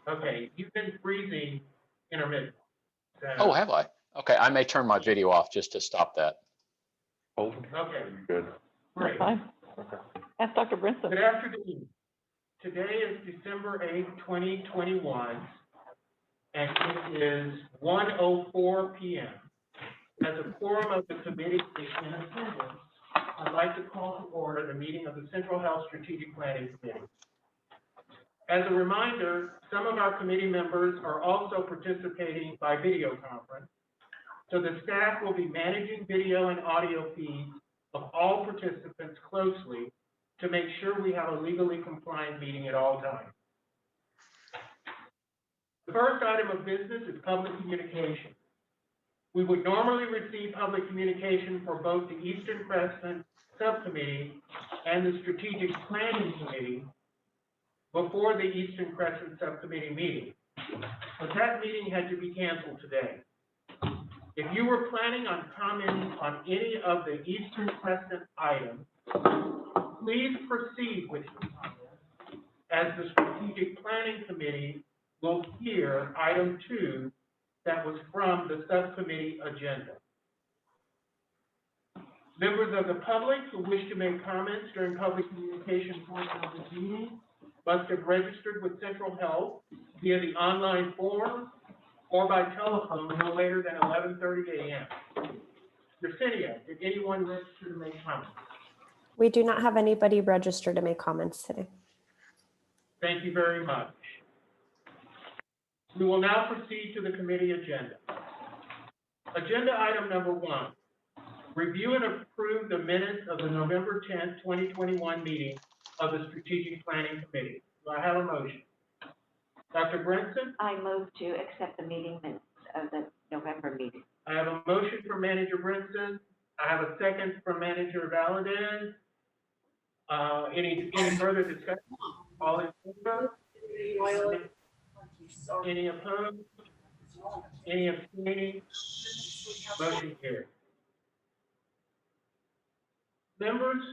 Okay, you've been freezing intermittently. Oh, have I? Okay, I may turn my video off just to stop that. Oh, Okay, good. great. Fine. Ask Dr. Brinson. Good afternoon. Today is December 8th, 2021, and it is 1:04 p.m. As a quorum of the committee is in attendance, I'd like to call to order the meeting of the Central Health Strategic Planning Committee. As a reminder, some of our committee members are also participating by video conference, so the staff will be managing video and audio feeds of all participants closely to make sure we have a legally compliant meeting at all times. The first item of business is public communication. We would normally receive public communication for both the Eastern Crescent Subcommittee and the Strategic Planning Committee before the Eastern Crescent Subcommittee meeting, but that meeting had to be canceled today. If you were planning on commenting on any of the Eastern Crescent items, please proceed with your comments, as the Strategic Planning Committee will hear item 2 that was from the subcommittee agenda. Members of the public who wish to make comments during public communication portion of this meeting must have registered with Central Health via the online form or by telephone no later than 11:30 a.m. Yersinia, did anyone register to make comments? We do not have anybody registered to make comments today. Thank you very much. We will now proceed to the committee agenda. Agenda item number 1, review and approve the minutes of the November 10th, 2021 meeting of the Strategic Planning Committee. Do I have a motion? Dr. Brinson? I move to accept the meeting minutes of the November meeting. I have a motion from Manager Brinson. I have a second from Manager Valadez. Any further discussion? All in favor? Any opposed? Any abstaining? Motion carried. Members,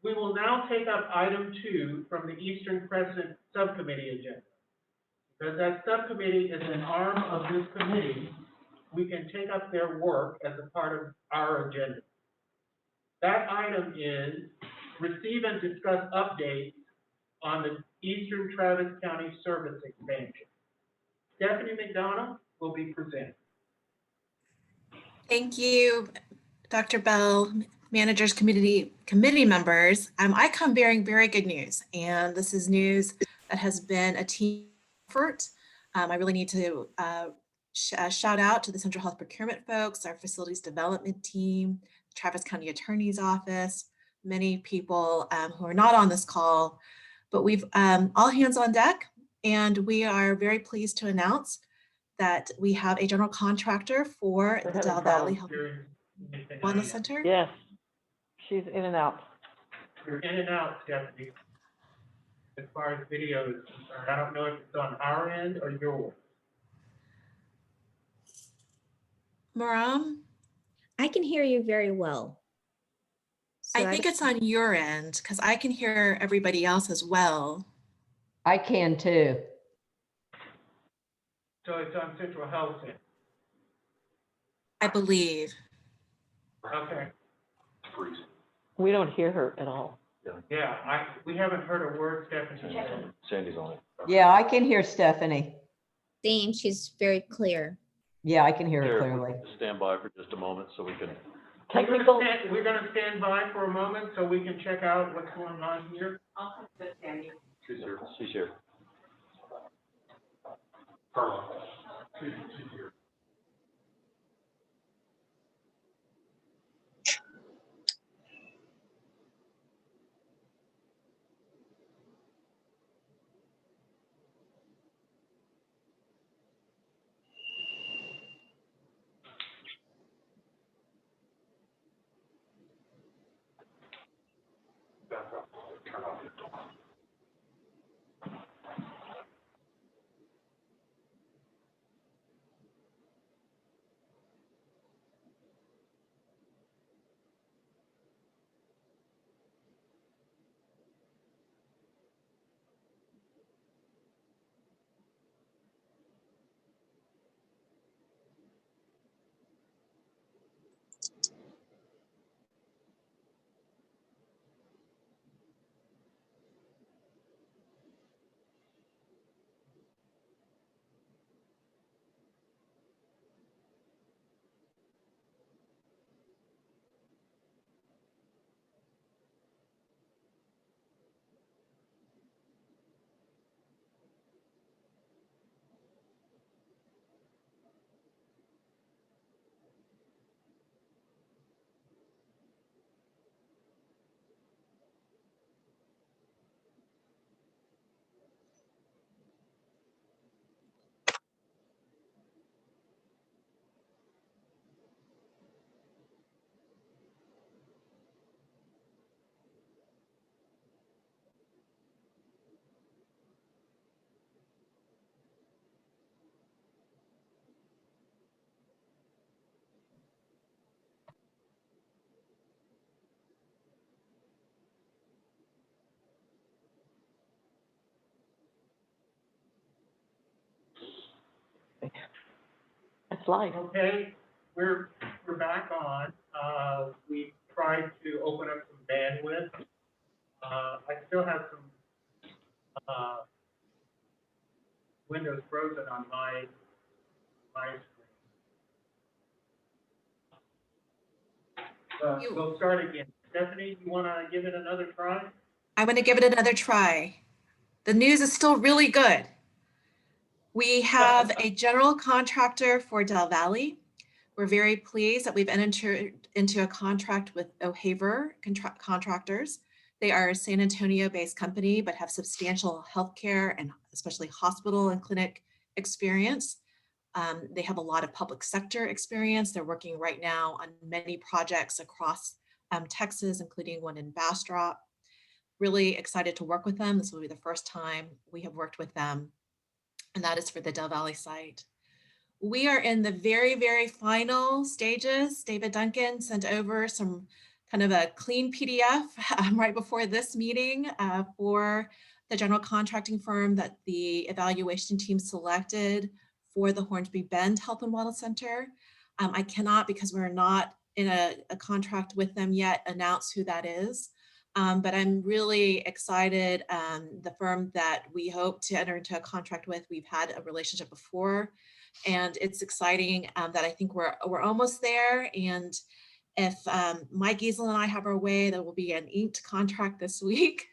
we will now take up item 2 from the Eastern Crescent Subcommittee agenda. Because that subcommittee is an arm of this committee, we can take up their work as a part of our agenda. That item is receive and discuss updates on the Eastern Travis County service expansion. Stephanie McDonough will be presenting. Thank you, Dr. Bell, managers, committee members. I come bearing very good news, and this is news that has been a team effort. I really need to shout out to the Central Health Procurement folks, our facilities development team, Travis County Attorney's Office, many people who are not on this call, but we've all hands on deck, and we are very pleased to announce that we have a general contractor for the Dell Valley Health Wellness Center. Yes, she's in and out. You're in and out, Stephanie, as far as video is concerned. I don't know if it's on our end or yours. Maram, I can hear you very well. So I think it's on your end because I can hear everybody else as well. I can too. So it's on Central Health Center. I believe. Okay. We don't hear her at all. Yeah, we haven't heard a word Stephanie said. Sandy's on it. Yeah, I can hear Stephanie. Same, she's very clear. Yeah, I can hear her Here, clearly. stand by for just a moment so we can. Technical. We're gonna stand by for a moment so we can check out what's going on here. She's here. She's here. Carla. She's here. Turn off the door. It's live. Okay, we're back on. We tried to open up some bandwidth. I still have some, windows frozen on my screen. We'll start again. Stephanie, you wanna give it another try? I'm going to give it another try. The news is still really good. We have a general contractor for Dell Valley. We're very pleased that we've entered into a contract with O'Haver Contractors. They are a San Antonio-based company, but have substantial healthcare and especially hospital and clinic experience. They have a lot of public sector experience. They're working right now on many projects across Texas, including one in Bastrop. Really excited to work with them. This will be the first time we have worked with them, and that is for the Dell Valley site. We are in the very, very final stages. David Duncan sent over some kind of a clean PDF right before this meeting for the general contracting firm that the evaluation team selected for the Hornsby Bend Health and Wellness Center. I cannot, because we're not in a contract with them yet, announce who that is. But I'm really excited. The firm that we hope to enter into a contract with, we've had a relationship before, and it's exciting that I think we're almost there. And if Mike Giesel and I have our way, there will be an inked contract this week.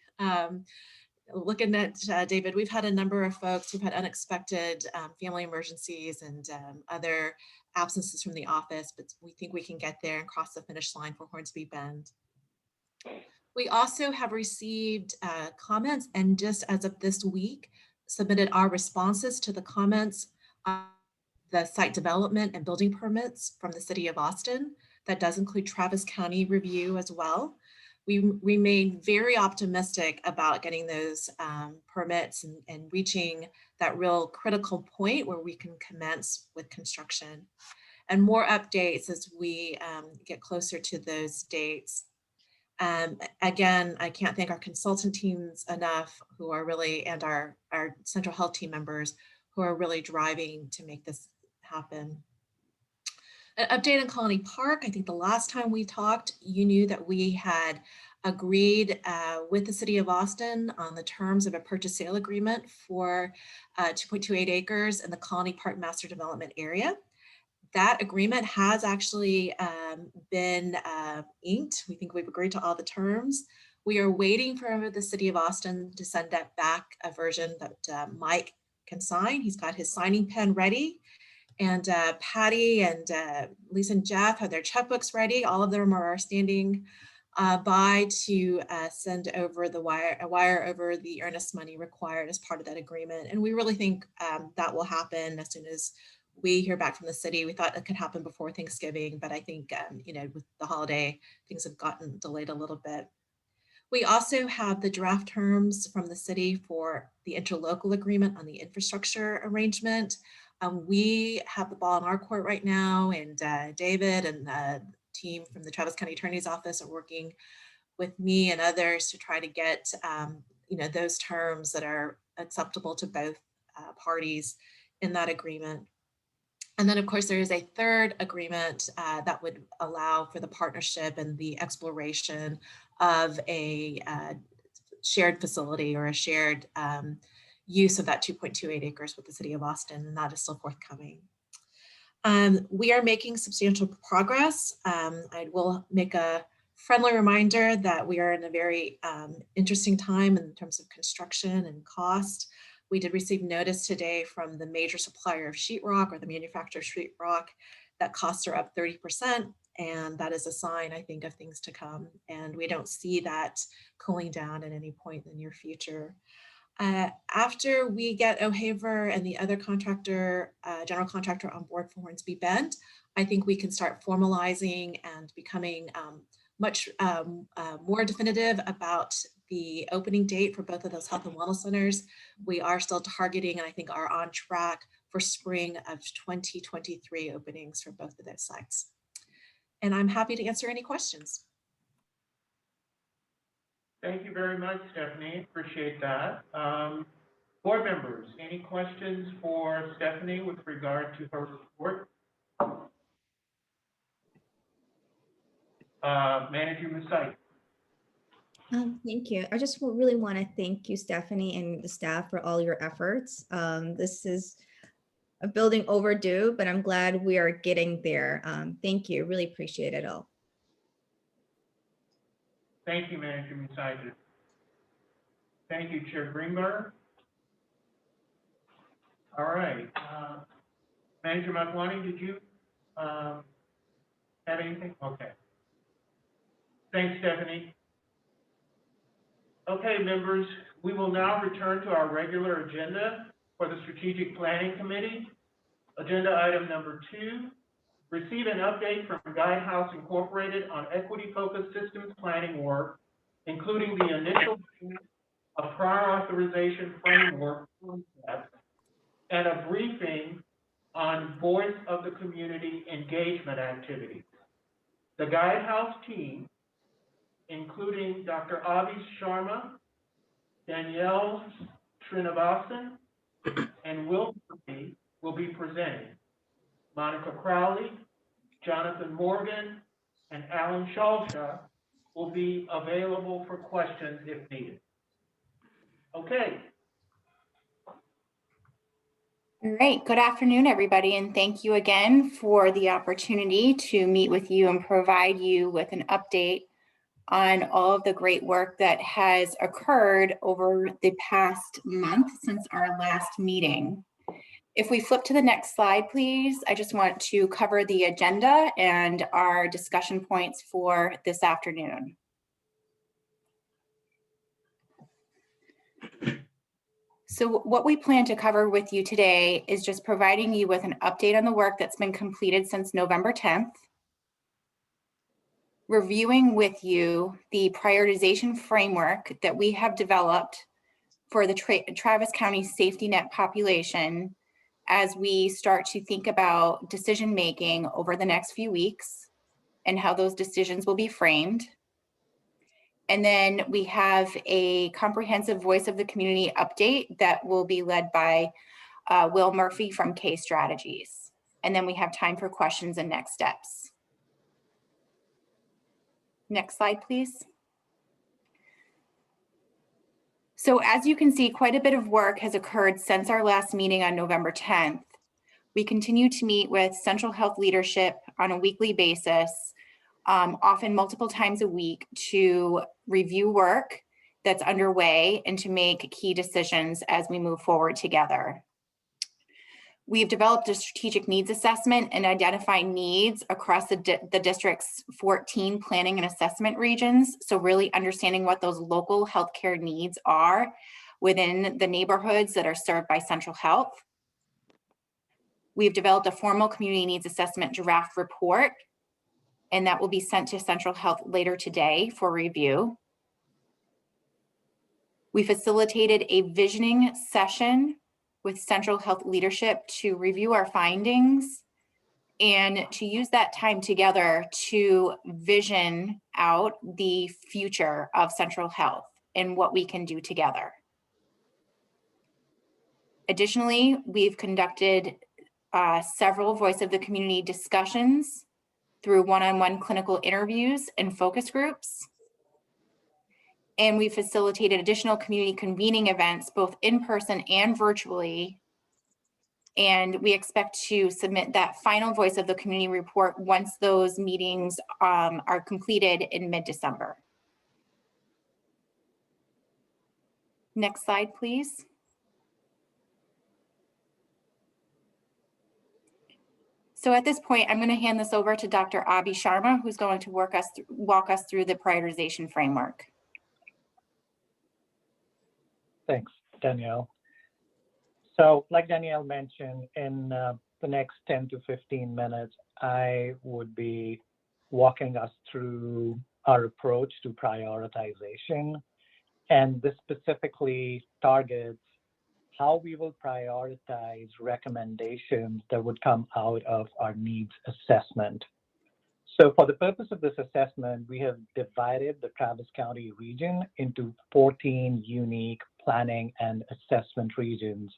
Looking at David, we've had a number of folks who've had unexpected family emergencies and other absences from the office, but we think we can get there and cross the finish line for Hornsby Bend. We also have received comments, and just as of this week, submitted our responses to the comments on the site development and building permits from the city of Austin. That does include Travis County review as well. We remain very optimistic about getting those permits and reaching that real critical point where we can commence with construction. And more updates as we get closer to those dates. Again, I can't thank our consultant teams enough who are really, and our central health team members who are really driving to make this happen. An update on Colony Park. I think the last time we talked, you knew that we had agreed with the city of Austin on the terms of a purchase sale agreement for 2.28 acres in the Colony Park Master Development Area. That agreement has actually been inked. We think we've agreed to all the terms. We are waiting for the city of Austin to send that back a version that Mike can sign. He's got his signing pen ready. And Patty and Lisa and Jeff have their checkbooks ready. All of them are standing by to send over a wire over the earnest money required as part of that agreement. And we really think that will happen as soon as we hear back from the city. We thought it could happen before Thanksgiving, but I think, with the holiday, things have gotten delayed a little bit. We also have the draft terms from the city for the interlocal agreement on the infrastructure arrangement. We have the ball in our court right now, and David and the team from the Travis County Attorney's Office are working with me and others to try to get, those terms that are acceptable to both parties in that agreement. And then, of course, there is a third agreement that would allow for the partnership and the exploration of a shared facility or a shared use of that 2.28 acres with the city of Austin, and that is still forthcoming. We are making substantial progress. I will make a friendly reminder that we are in a very interesting time in terms of construction and cost. We did receive notice today from the major supplier of sheetrock, or the manufacturer of sheetrock, that costs are up 30%. And that is a sign, I think, of things to come. And we don't see that cooling down at any point in the near future. After we get O'Haver and the other contractor, general contractor on board for Hornsby Bend, I think we can start formalizing and becoming much more definitive about the opening date for both of those health and wellness centers. We are still targeting, and I think are on track for spring of 2023 openings for both of those sites. And I'm happy to answer any questions. Thank you very much, Stephanie. Appreciate that. Board members, any questions for Stephanie with regard to her report? Manager Musait. Thank you. I just really want to thank you, Stephanie, and the staff for all your efforts. This is a building overdue, but I'm glad we are getting there. Thank you. Really appreciate it all. Thank you, Manager Musait. Thank you, Chair Greenberg. All right. Manager Motwani, did you have anything? Okay. Thanks, Stephanie. Okay, members, we will now return to our regular agenda for the Strategic Planning Committee. Agenda item number 2, receive an update from Guidehouse Incorporated on equity-focused systems planning work, including the initial of Prioritization Framework concept and a briefing on voice of the community engagement activities. The Guidehouse team, including Dr. Avi Sharma, Danielle Srinivasan, and Will Murphy, will be presenting. Monica Crowley, Jonathan Morgan, and Alan Shalsha will be available for questions if needed. Okay. All right, good afternoon, everybody, and thank you again for the opportunity to meet with you and provide you with an update on all of the great work that has occurred over the past month since our last meeting. If we flip to the next slide, please, I just want to cover the agenda and our discussion points for this afternoon. So what we plan to cover with you today is just providing you with an update on the work that's been completed since November 10th, reviewing with you the prioritization framework that we have developed for the Travis County safety net population as we start to think about decision-making over the next few weeks and how those decisions will be framed. And then we have a comprehensive voice of the community update that will be led by Will Murphy from K Strategies. And then we have time for questions and next steps. Next slide, please. So as you can see, quite a bit of work has occurred since our last meeting on November 10th. We continue to meet with Central Health leadership on a weekly basis, often multiple times a week, to review work that's underway and to make key decisions as we move forward together. We've developed a strategic needs assessment and identified needs across the district's 14 planning and assessment regions. So really understanding what those local healthcare needs are within the neighborhoods that are served by Central Health. We've developed a formal community needs assessment draft report, and that will be sent to Central Health later today for review. We facilitated a visioning session with Central Health leadership to review our findings and to use that time together to vision out the future of Central Health and what we can do together. Additionally, we've conducted several voice of the community discussions through one-on-one clinical interviews and focus groups. And we facilitated additional community convening events, both in person and virtually. And we expect to submit that final voice of the community report once those meetings are completed in mid-December. Next slide, please. So at this point, I'm going to hand this over to Dr. Avi Sharma, who's going to walk us through the prioritization framework. Thanks, Danielle. So like Danielle mentioned, in the next 10 to 15 minutes, I would be walking us through our approach to prioritization. And this specifically targets how we will prioritize recommendations that would come out of our needs assessment. So for the purpose of this assessment, we have divided the Travis County region into 14 unique planning and assessment regions.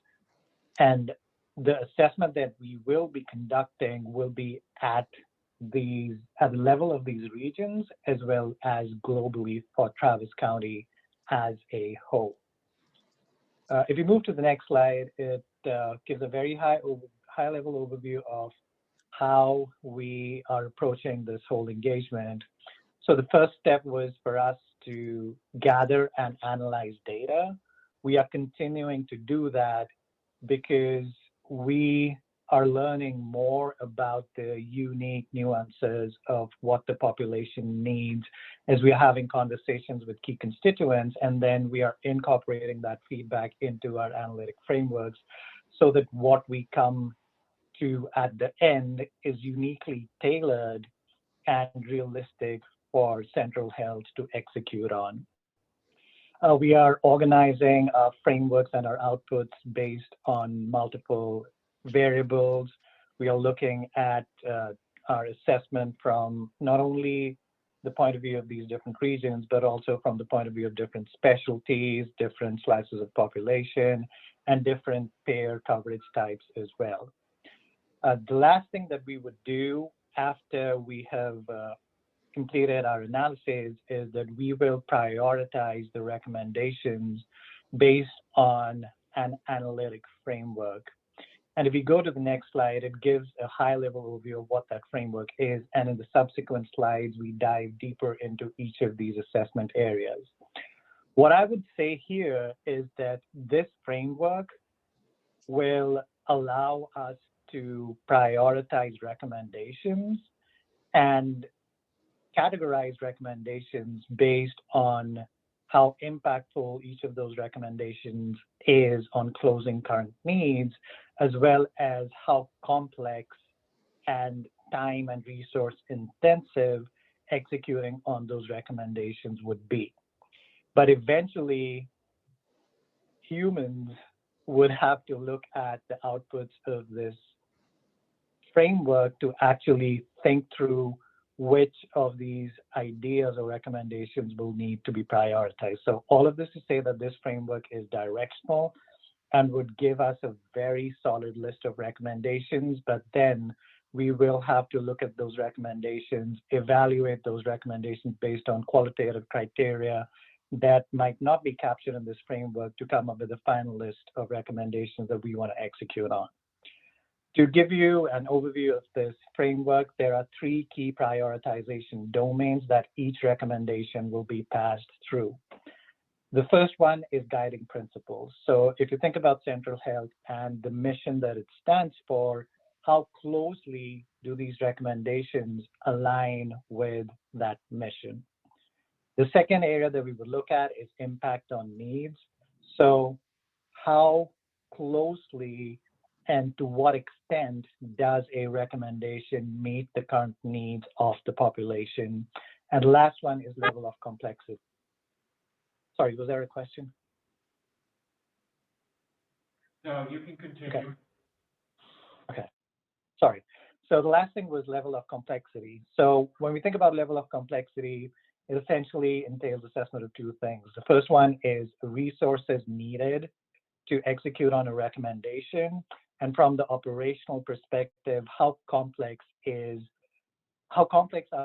And the assessment that we will be conducting will be at at the level of these regions as well as globally for Travis County as a whole. If you move to the next slide, it gives a very high level overview of how we are approaching this whole engagement. So the first step was for us to gather and analyze data. We are continuing to do that because we are learning more about the unique nuances of what the population needs as we are having conversations with key constituents, and then we are incorporating that feedback into our analytic frameworks so that what we come to at the end is uniquely tailored and realistic for Central Health to execute on. We are organizing our frameworks and our outputs based on multiple variables. We are looking at our assessment from not only the point of view of these different regions, but also from the point of view of different specialties, different slices of population, and different payer coverage types as well. The last thing that we would do after we have completed our analysis is that we will prioritize the recommendations based on an analytic framework. And if we go to the next slide, it gives a high-level overview of what that framework is. And in the subsequent slides, we dive deeper into each of these assessment areas. What I would say here is that this framework will allow us to prioritize recommendations and categorize recommendations based on how impactful each of those recommendations is on closing current needs, as well as how complex and time and resource intensive executing on those recommendations would be. But eventually, humans would have to look at the outputs of this framework to actually think through which of these ideas or recommendations will need to be prioritized. So all of this to say that this framework is directional and would give us a very solid list of recommendations, but then we will have to look at those recommendations, evaluate those recommendations based on qualitative criteria that might not be captured in this framework to come up with a final list of recommendations that we want to execute on. To give you an overview of this framework, there are 3 key prioritization domains that each recommendation will be passed through. The first one is guiding principles. So if you think about Central Health and the mission that it stands for, how closely do these recommendations align with that mission? The second area that we would look at is impact on needs. So how closely and to what extent does a recommendation meet the current needs of the population? And the last one is level of complexity. Sorry, was there a question? No, you can continue. Okay. Sorry. So the last thing was level of complexity. So when we think about level of complexity, it essentially entails assessment of 2 things. The first one is resources needed to execute on a recommendation. And from the operational perspective, how complex are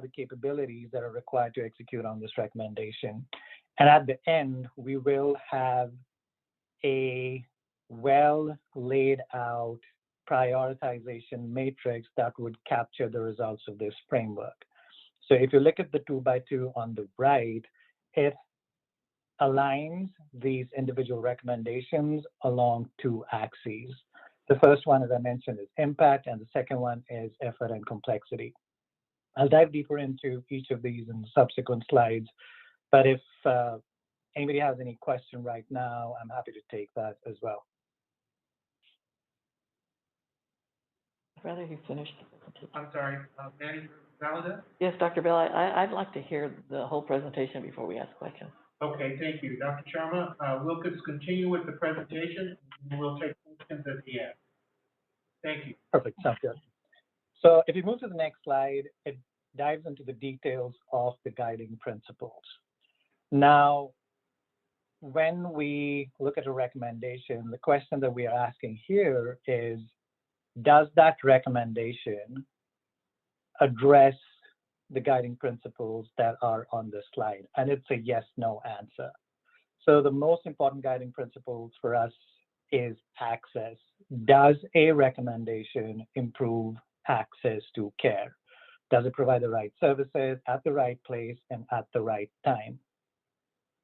the capabilities that are required to execute on this recommendation? And at the end, we will have a well laid out prioritization matrix that would capture the results of this framework. So if you look at the 2x2 on the right, it aligns these individual recommendations along 2 axes. The first one, as I mentioned, is impact, and the second one is effort and complexity. I'll dive deeper into each of these in subsequent slides, but if anybody has any question right now, I'm happy to take that as well. I'd rather you finish. I'm sorry, Manny Valida? Yes, Dr. Bell, I'd like to hear the whole presentation before we ask questions. Okay, thank you. Dr. Sharma, we'll just continue with the presentation, and we'll take questions at the end. Thank you. Perfect, sounds good. So if you move to the next slide, it dives into the details of the guiding principles. Now, when we look at a recommendation, the question that we are asking here is, does that recommendation address the guiding principles that are on the slide. And it's a yes/no answer. So the most important guiding principles for us is access. Does a recommendation improve access to care? Does it provide the right services at the right place and at the right time?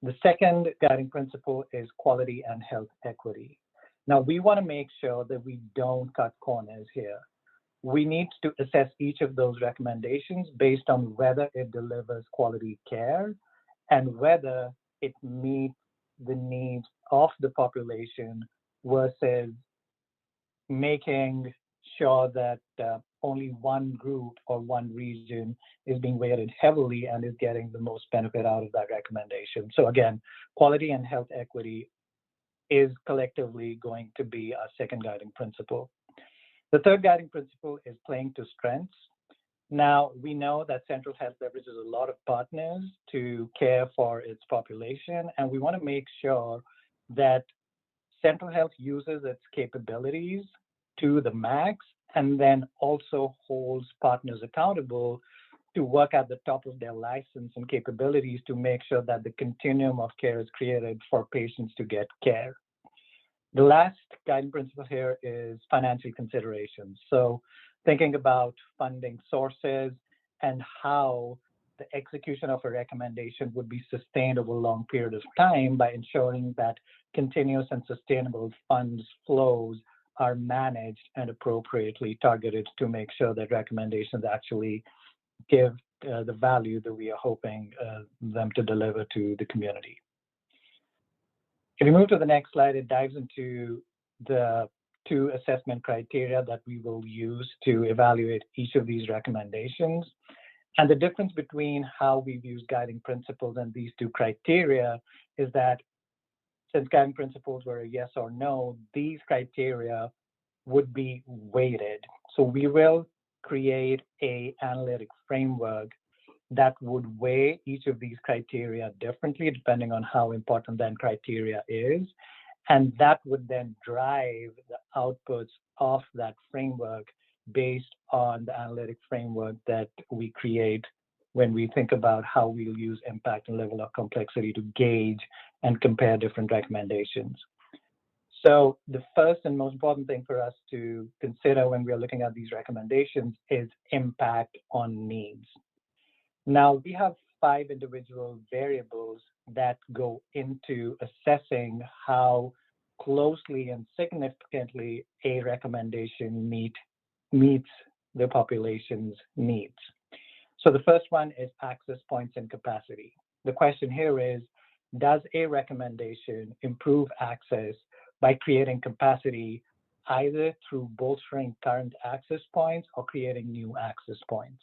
The second guiding principle is quality and health equity. Now, we want to make sure that we don't cut corners here. We need to assess each of those recommendations based on whether it delivers quality care and whether it meets the needs of the population versus making sure that only one group or one region is being weighted heavily and is getting the most benefit out of that recommendation. So again, quality and health equity is collectively going to be our second guiding principle. The third guiding principle is playing to strengths. Now, we know that Central Health leverages a lot of partners to care for its population, and we want to make sure that Central Health uses its capabilities to the max and then also holds partners accountable to work at the top of their license and capabilities to make sure that the continuum of care is created for patients to get care. The last guiding principle here is financial considerations. So thinking about funding sources and how the execution of a recommendation would be sustained over a long period of time by ensuring that continuous and sustainable funds flows are managed and appropriately targeted to make sure that recommendations actually give the value that we are hoping them to deliver to the community. If we move to the next slide, it dives into the two assessment criteria that we will use to evaluate each of these recommendations. And the difference between how we've used guiding principles and these two criteria is that since guiding principles were a yes or no, these criteria would be weighted. So we will create an analytic framework that would weigh each of these criteria differently depending on how important that criteria is. And that would then drive the outputs of that framework based on the analytic framework that we create when we think about how we'll use impact and level of complexity to gauge and compare different recommendations. So the first and most important thing for us to consider when we are looking at these recommendations is impact on needs. Now, we have 5 individual variables that go into assessing how closely and significantly a recommendation meets the population's needs. So the first one is access points and capacity. The question here is, does a recommendation improve access by creating capacity either through bolstering current access points or creating new access points?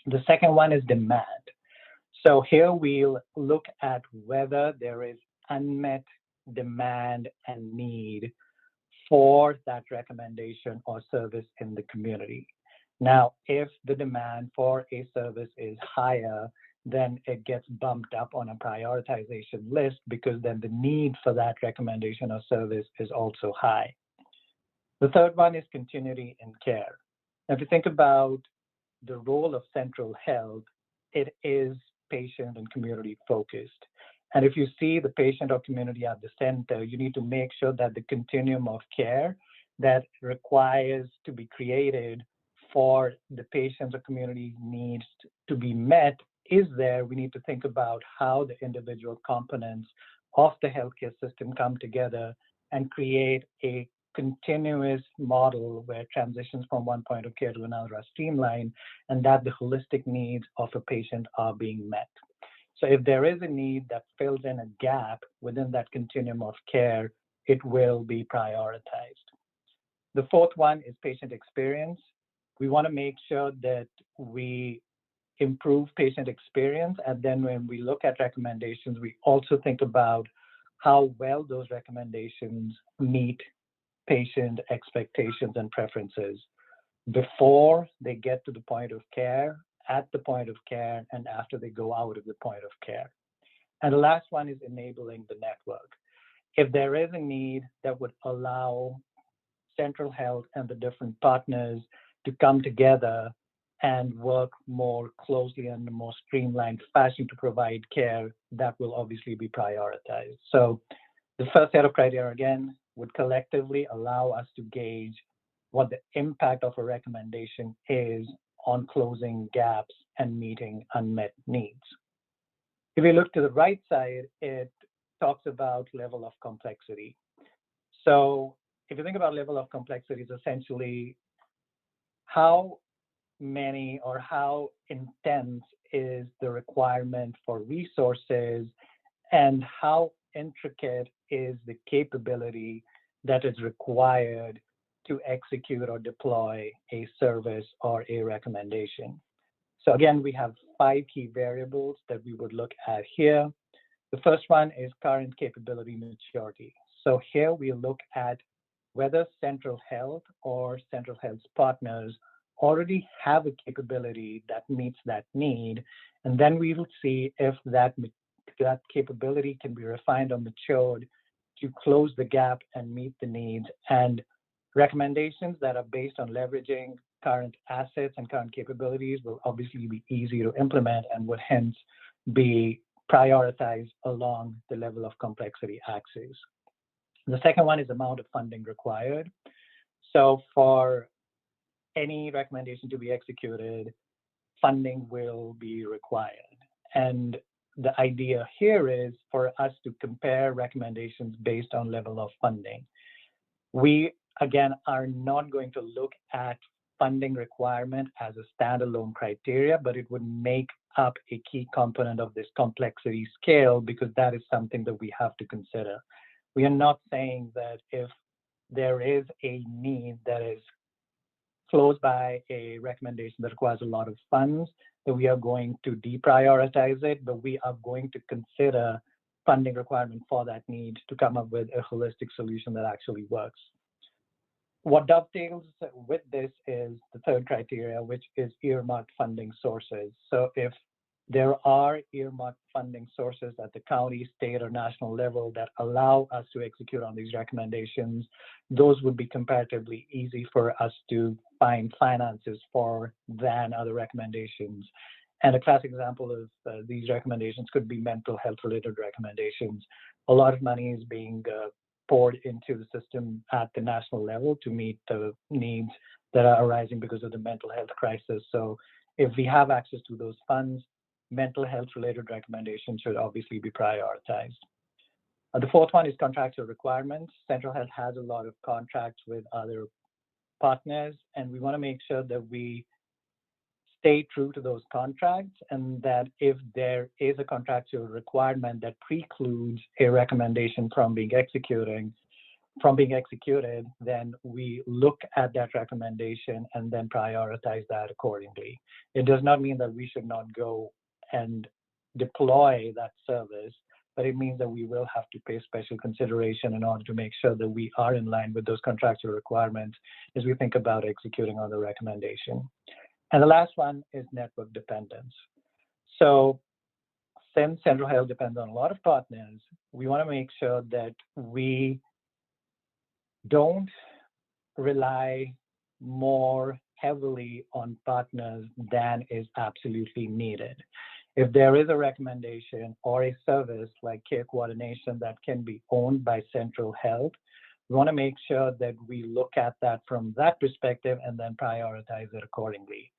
The second one is demand. So here we'll look at whether there is unmet demand and need for that recommendation or service in the community. Now, if the demand for a service is higher, then it gets bumped up on a prioritization list because then the need for that recommendation or service is also high. The third one is continuity in care. Now, if you think about the role of Central Health, it is patient and community focused. And if you see the patient or community at the center, you need to make sure that the continuum of care that requires to be created for the patients or community needs to be met is there. We need to think about how the individual components of the healthcare system come together and create a continuous model where transitions from one point of care to another are streamlined and that the holistic needs of a patient are being met. So if there is a need that fills in a gap within that continuum of care, it will be prioritized. The fourth one is patient experience. We want to make sure that we improve patient experience. And then when we look at recommendations, we also think about how well those recommendations meet patient expectations and preferences before they get to the point of care, at the point of care, and after they go out of the point of care. And the last one is enabling the network. If there is a need that would allow Central Health and the different partners to come together and work more closely and in a more streamlined fashion to provide care, that will obviously be prioritized. So the first set of criteria, again, would collectively allow us to gauge what the impact of a recommendation is on closing gaps and meeting unmet needs. If we look to the right side, it talks about level of complexity. So if you think about level of complexity, it's essentially how many or how intense is the requirement for resources and how intricate is the capability that is required to execute or deploy a service or a recommendation. So again, we have 5 key variables that we would look at here. The first one is current capability maturity. So here we look at whether Central Health or Central Health's partners already have a capability that meets that need. And then we will see if that capability can be refined or matured to close the gap and meet the needs. And recommendations that are based on leveraging current assets and current capabilities will obviously be easy to implement and would hence be prioritized along the level of complexity axis. The second one is amount of funding required. So for any recommendation to be executed, funding will be required. And the idea here is for us to compare recommendations based on level of funding. We, again, are not going to look at funding requirement as a standalone criteria, but it would make up a key component of this complexity scale because that is something that we have to consider. We are not saying that if there is a need that is closed by a recommendation that requires a lot of funds, that we are going to deprioritize it, but we are going to consider funding requirement for that need to come up with a holistic solution that actually works. What dovetails with this is the third criteria, which is earmarked funding sources. So if there are earmarked funding sources at the county, state, or national level that allow us to execute on these recommendations, those would be comparatively easy for us to find finances for than other recommendations. And a classic example of these recommendations could be mental health related recommendations. A lot of money is being poured into the system at the national level to meet the needs that are arising because of the mental health crisis. So if we have access to those funds, mental health related recommendations should obviously be prioritized. The fourth one is contractual requirements. Central Health has a lot of contracts with other partners, and we want to make sure that we stay true to those contracts, and that if there is a contractual requirement that precludes a recommendation from being executed, then we look at that recommendation and then prioritize that accordingly. It does not mean that we should not go and deploy that service, but it means that we will have to pay special consideration in order to make sure that we are in line with those contractual requirements as we think about executing on the recommendation. And the last one is network dependence. So since Central Health depends on a lot of partners, we want to make sure that we don't rely more heavily on partners than is absolutely needed. If there is a recommendation or a service like care coordination that can be owned by Central Health, we want to make sure that we look at that from that perspective and then prioritize it accordingly.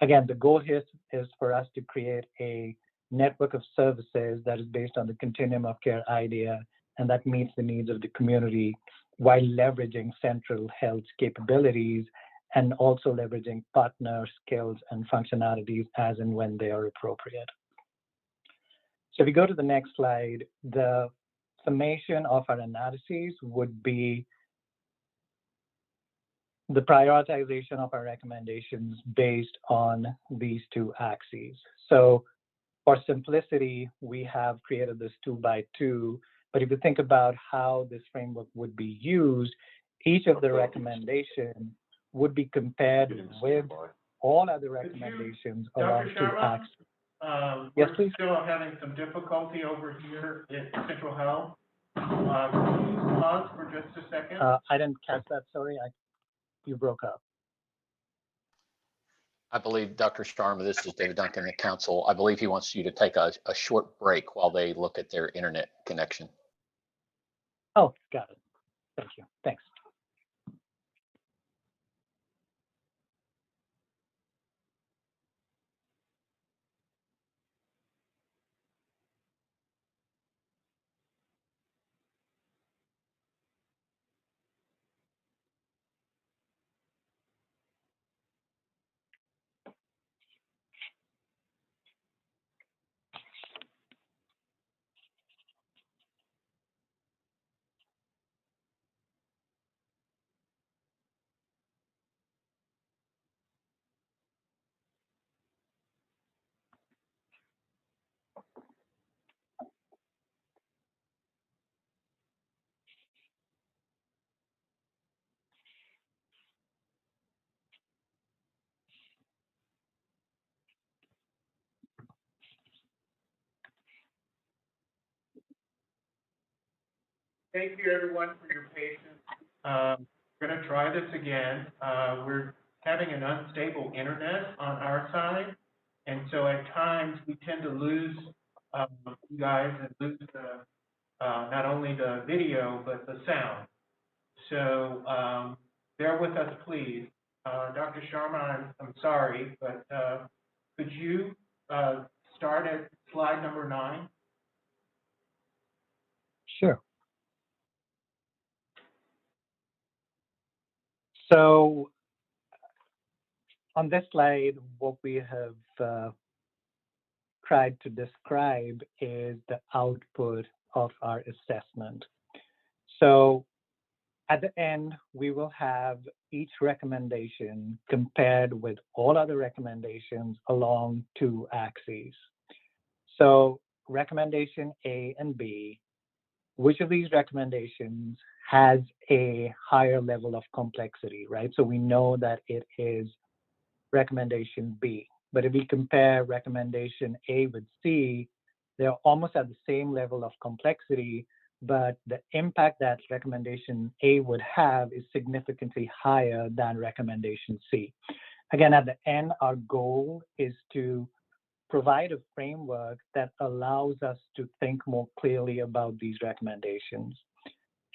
Again, the goal here is for us to create a network of services that is based on the continuum of care idea and that meets the needs of the community while leveraging Central Health's capabilities and also leveraging partner skills and functionalities as and when they are appropriate. So if we go to the next slide, the summation of our analyses would be the prioritization of our recommendations based on these two axes. So for simplicity, we have created this 2x2, but if you think about how this framework would be used, each of the recommendations would be compared with all other recommendations along two axes. Yes, please. We're still having some difficulty over here at Central Health. Can you pause for just a second? I didn't catch that, sorry. You broke up. I believe, Dr. Sharma, this is David Duncan, the council. I believe he wants you to take a short break while they look at their internet connection. Oh, got it. Thank you. Thanks. Thank you, everyone, for your patience. We're going to try this again. We're having an unstable internet on our side, and so at times we tend to lose you guys and lose not only the video but the sound. So bear with us, please. Dr. Sharma, I'm sorry, but could you start at slide number 9? Sure. So on this slide, what we have tried to describe is the output of our assessment. So at the end, we will have each recommendation compared with all other recommendations along 2 axes. So recommendation A and B, which of these recommendations has a higher level of complexity, right? So we know that it is recommendation B. But if we compare recommendation A with C, they're almost at the same level of complexity, but the impact that recommendation A would have is significantly higher than recommendation C. Again, at the end, our goal is to provide a framework that allows us to think more clearly about these recommendations.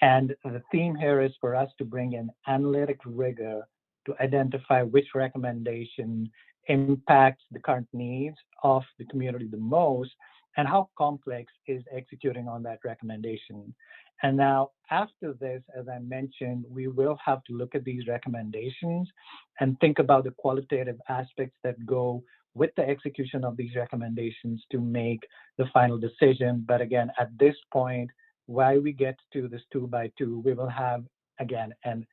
And the theme here is for us to bring in analytic rigor to identify which recommendation impacts the current needs of the community the most, and how complex is executing on that recommendation. And now, after this, as I mentioned, we will have to look at these recommendations and think about the qualitative aspects that go with the execution of these recommendations to make the final decision. But again, at this point, while we get to this 2x2, we will have, again, an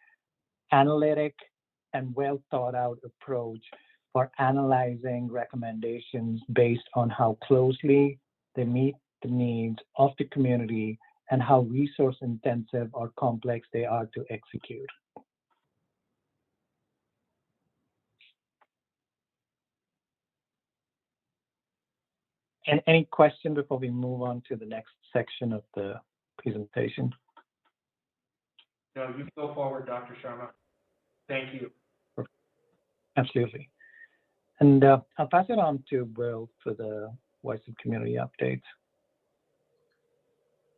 analytic and well thought out approach for analyzing recommendations based on how closely they meet the needs of the community and how resource intensive or complex they are to execute. And any question before we move on to the next section of the presentation? No, you go forward, Dr. Sharma. Thank you. Absolutely. And I'll pass it on to Will for the Voice of Community updates.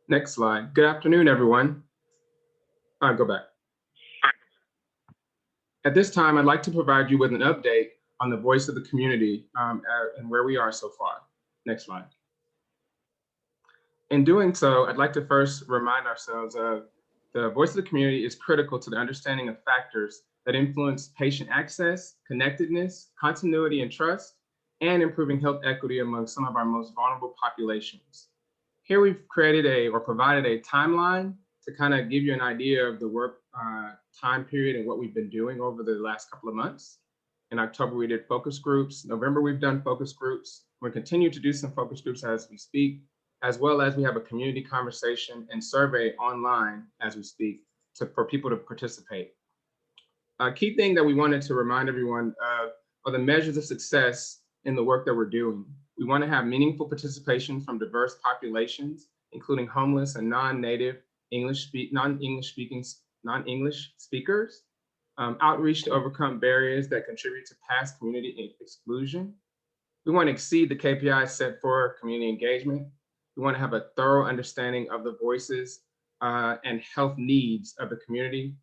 Next slide. Good afternoon, everyone. Go back. At this time, I'd like to provide you with an update on the voice of the community and where we are so far. Next slide. In doing so, I'd like to first remind ourselves of the voice of the community is critical to the understanding of factors that influence patient access, connectedness, continuity, and trust, and improving health equity among some of our most vulnerable populations. Here we've created or provided a timeline to kind of give you an idea of the work time period and what we've been doing over the last couple of months. In October, we did focus groups. November, we've done focus groups. We'll continue to do some focus groups as we speak, as well as we have a community conversation and survey online as we speak for people to participate. A key thing that we wanted to remind everyone of are the measures of success in the work that we're doing. We want to have meaningful participation from diverse populations, including homeless and non-native non-English speakers. outreach to overcome barriers that contribute to past community exclusion. We want to exceed the KPIs set for community engagement. We want to have a thorough understanding of the voices and health needs of the community.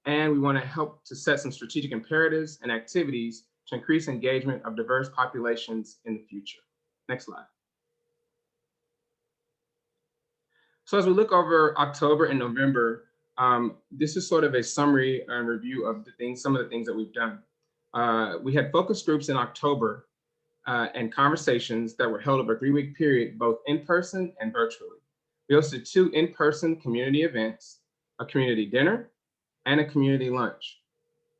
And we want to help to set some strategic imperatives and activities to increase engagement of diverse populations in the future. Next slide. So as we look over October and November, this is sort of a summary and review of some of the things that we've done. We had focus groups in October and conversations that were held over a 3-week period, both in person and virtually. We hosted 2 in-person community events, a community dinner and a community lunch.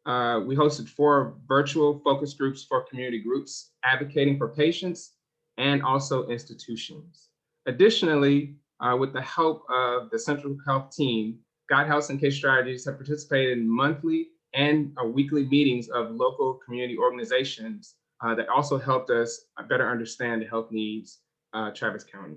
We hosted 4 virtual focus groups for community groups advocating for patients and also institutions. Additionally, with the help of the Central Health team, Guidehouse and Case Strategies have participated in monthly and weekly meetings of local community organizations that also helped us better understand the health needs Travis County.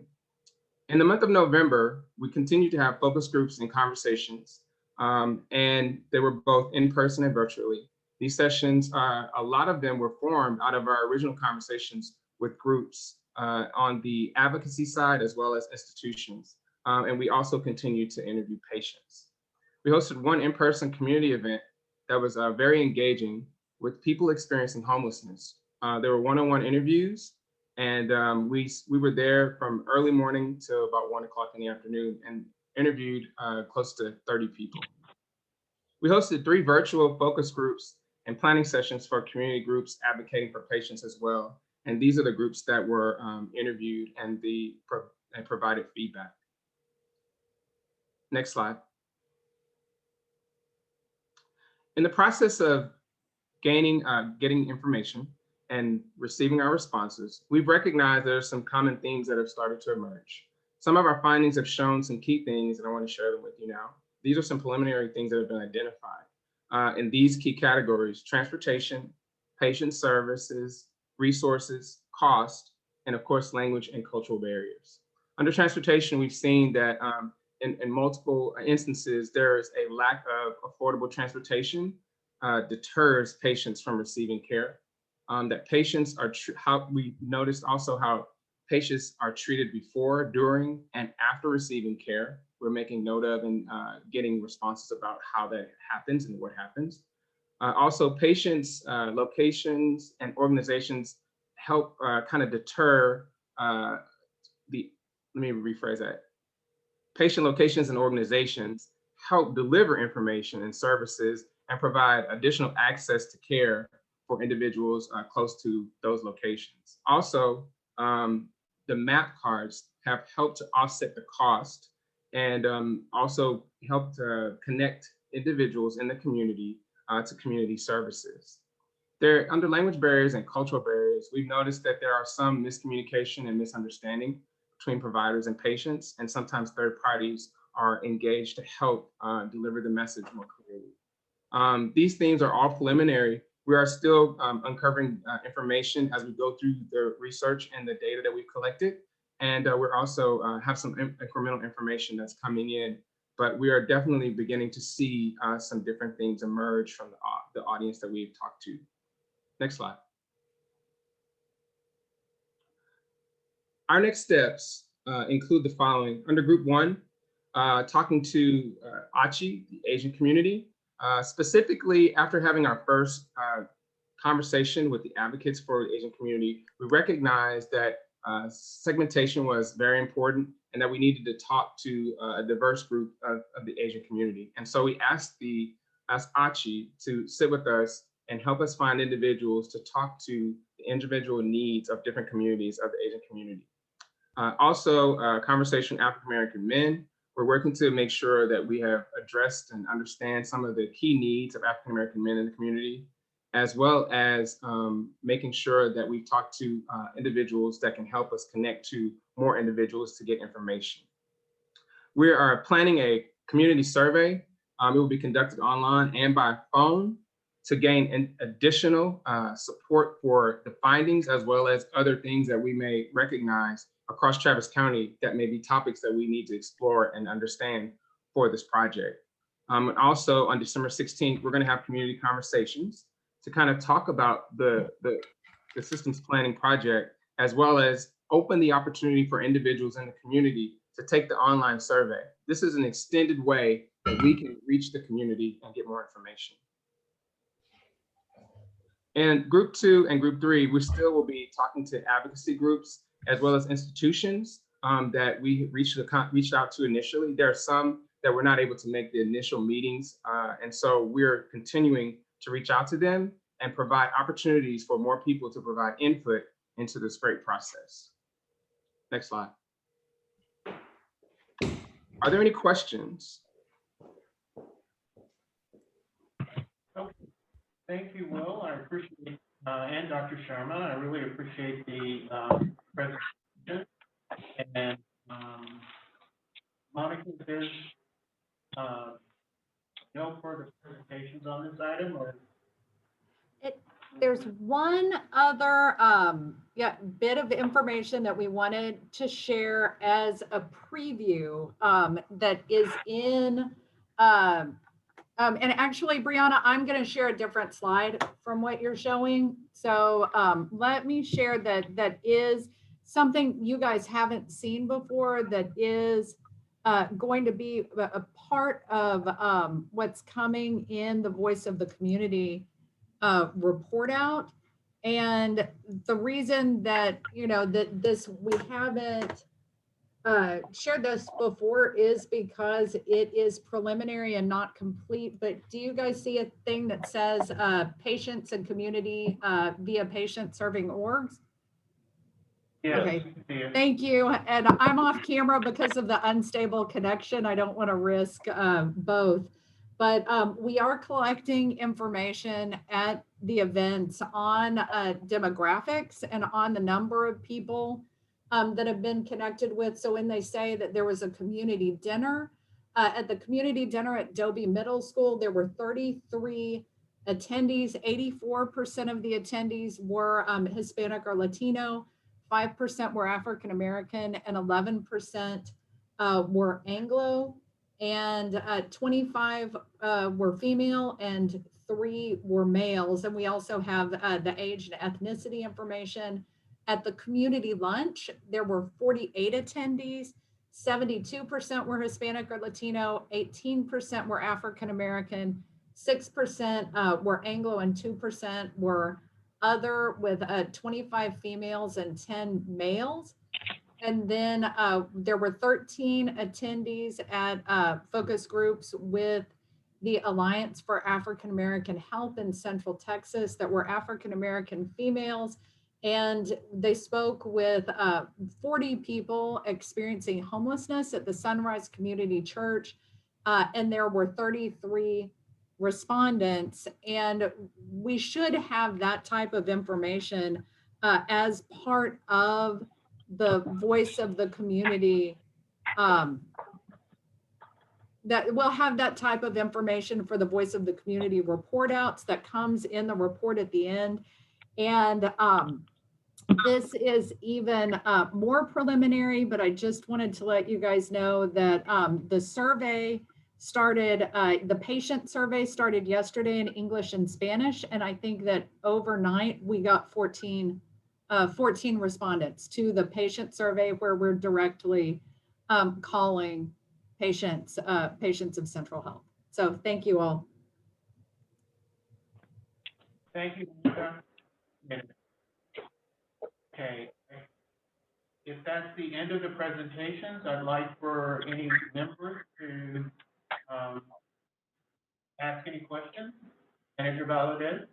In the month of November, we continued to have focus groups and conversations, and they were both in person and virtually. These sessions, a lot of them were formed out of our original conversations with groups on the advocacy side as well as institutions. And we also continued to interview patients. We hosted 1 in-person community event that was very engaging with people experiencing homelessness. There were one-on-one interviews, and we were there from early morning till about 1 o'clock in the afternoon and interviewed close to 30 people. We hosted 3 virtual focus groups and planning sessions for community groups advocating for patients as well. And these are the groups that were interviewed and provided feedback. Next slide. In the process of getting information and receiving our responses, we've recognized there are some common themes that have started to emerge. Some of our findings have shown some key things, and I want to share them with you now. These are some preliminary things that have been identified. In these key categories: transportation, patient services, resources, cost, and of course, language and cultural barriers. Under transportation, we've seen that in multiple instances, there is a lack of affordable transportation deters patients from receiving care. That patients are, how we noticed also how patients are treated before, during, and after receiving care. We're making note of and getting responses about how that happens and what happens. Also, patients, locations, and organizations help kind of deter let me rephrase that. Patient locations and organizations help deliver information and services and provide additional access to care for individuals close to those locations. Also, the map cards have helped to offset the cost and also help to connect individuals in the community to community services. Under language barriers and cultural barriers, we've noticed that there are some miscommunication and misunderstanding between providers and patients, and sometimes third parties are engaged to help deliver the message more clearly. These themes are all preliminary. We are still uncovering information as we go through the research and the data that we've collected. And we're also have some incremental information that's coming in, but we are definitely beginning to see some different things emerge from the audience that we've talked to. Next slide. Our next steps include the following. Under group 1, talking to ACHI, the Asian community. Specifically, after having our first conversation with the advocates for the Asian community, we recognized that segmentation was very important and that we needed to talk to a diverse group of the Asian community. And so we asked ACHI to sit with us and help us find individuals to talk to the individual needs of different communities of the Asian community. Also, conversation African-American men. We're working to make sure that we have addressed and understand some of the key needs of African-American men in the community, as well as making sure that we talk to individuals that can help us connect to more individuals to get information. We are planning a community survey. It will be conducted online and by phone to gain additional support for the findings, as well as other things that we may recognize across Travis County that may be topics that we need to explore and understand for this project. And also on December 16th, we're going to have community conversations to kind of talk about the systems planning project, as well as open the opportunity for individuals in the community to take the online survey. This is an extended way that we can reach the community and get more information. And group 2 and group 3, we still will be talking to advocacy groups as well as institutions that we reached out to initially. There are some that were not able to make the initial meetings. And so we're continuing to reach out to them and provide opportunities for more people to provide input into this great process. Next slide. Are there any questions? Thank you, Will. I appreciate, and Dr. Sharma, I really appreciate the presentation. And Monica, there's no further presentations on this item, or? There's one other bit of information that we wanted to share as a preview that is in, and actually, Brianna, I'm going to share a different slide from what you're showing. So let me share that is something you guys haven't seen before, that is going to be a part of what's coming in the Voice of the Community report out. And the reason that, you know, that we haven't shared this before is because it is preliminary and not complete. But do you guys see a thing that says patients and community via patient serving orgs? Yeah. Okay, thank you. And I'm off camera because of the unstable connection. I don't want to risk both. But we are collecting information at the events on demographics and on the number of people that have been connected with. So when they say that there was a community dinner, at the community dinner at Dobie Middle School, there were 33 attendees. 84% of the attendees were Hispanic or Latino, 5% were African American, and 11% were Anglo. And 25 were female and 3 were males. And we also have the age and ethnicity information. At the community lunch, there were 48 attendees. 72% were Hispanic or Latino, 18% were African American, 6% were Anglo, and 2% were other, with 25 females and 10 males. And then there were 13 attendees at focus groups with the Alliance for African American Health in Central Texas that were African American females. And they spoke with 40 people experiencing homelessness at the Sunrise Community Church. And there were 33 respondents. And we should have that type of information as part of the Voice of the Community, that we'll have that type of information for the Voice of the Community report outs that comes in the report at the end. And this is even more preliminary, but I just wanted to let you guys know that the survey started, the patient survey started yesterday in English and Spanish. And I think that overnight we got 14 respondents to the patient survey, where we're directly calling patients of Central Health. So thank you all. Thank you, Monica. Okay. If that's the end of the presentations, I'd like for any members to ask any questions. Manager Valadez?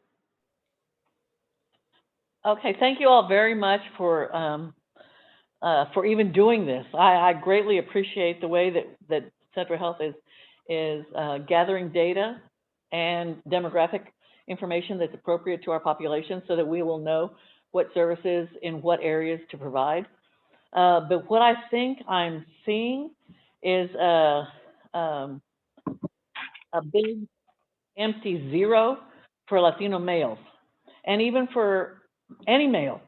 Okay, thank you all very much for even doing this. I greatly appreciate the way that Central Health is gathering data and demographic information that's appropriate to our population, so that we will know what services in what areas to provide. But what I think I'm seeing is a big empty zero for Latino males, and even for any male,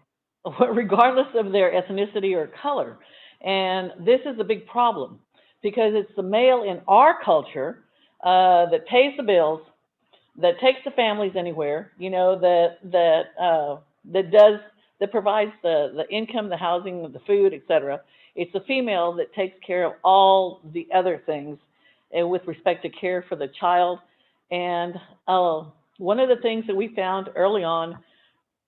regardless of their ethnicity or color. And this is a big problem, because it's the male in our culture that pays the bills, that takes the families anywhere, you know, that provides the income, the housing, the food, etc. It's the female that takes care of all the other things with respect to care for the child. And one of the things that we found early on,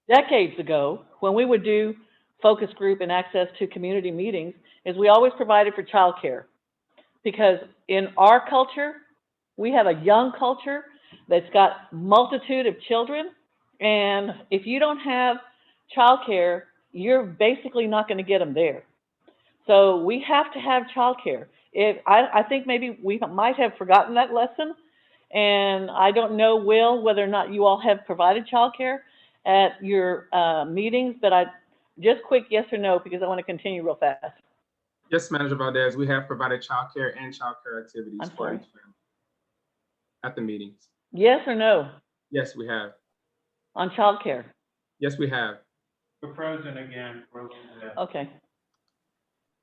decades ago, when we would do focus group and access to community meetings, is we always provided for childcare. Because in our culture, we have a young culture that's got multitude of children, and if you don't have childcare, you're basically not going to get them there. So we have to have childcare. I think maybe we might have forgotten that lesson, and I don't know, Will, whether or not you all have provided childcare at your meetings, but just quick yes or no, because I want to continue real fast. Yes, Manager Valdez, we have provided childcare and childcare activities I'm for sorry. each family at the meetings. Yes or no Yes, we have. on childcare? Yes, we have. We're frozen again. Okay,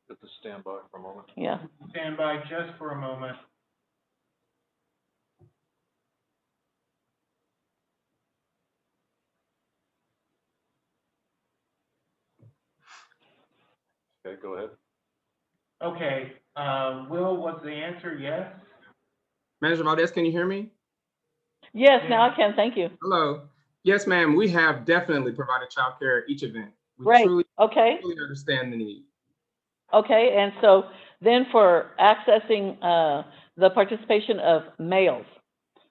Just to stand by for a moment. yeah. Stand by just for a moment. Okay, go ahead. Okay, Will, was the answer yes? Manager Valdez, can you hear me? Yes, now I can, thank you. Hello. Yes, ma'am, we have definitely provided childcare at each event. We Great, truly okay. understand the need. Okay, and so then for accessing the participation of males,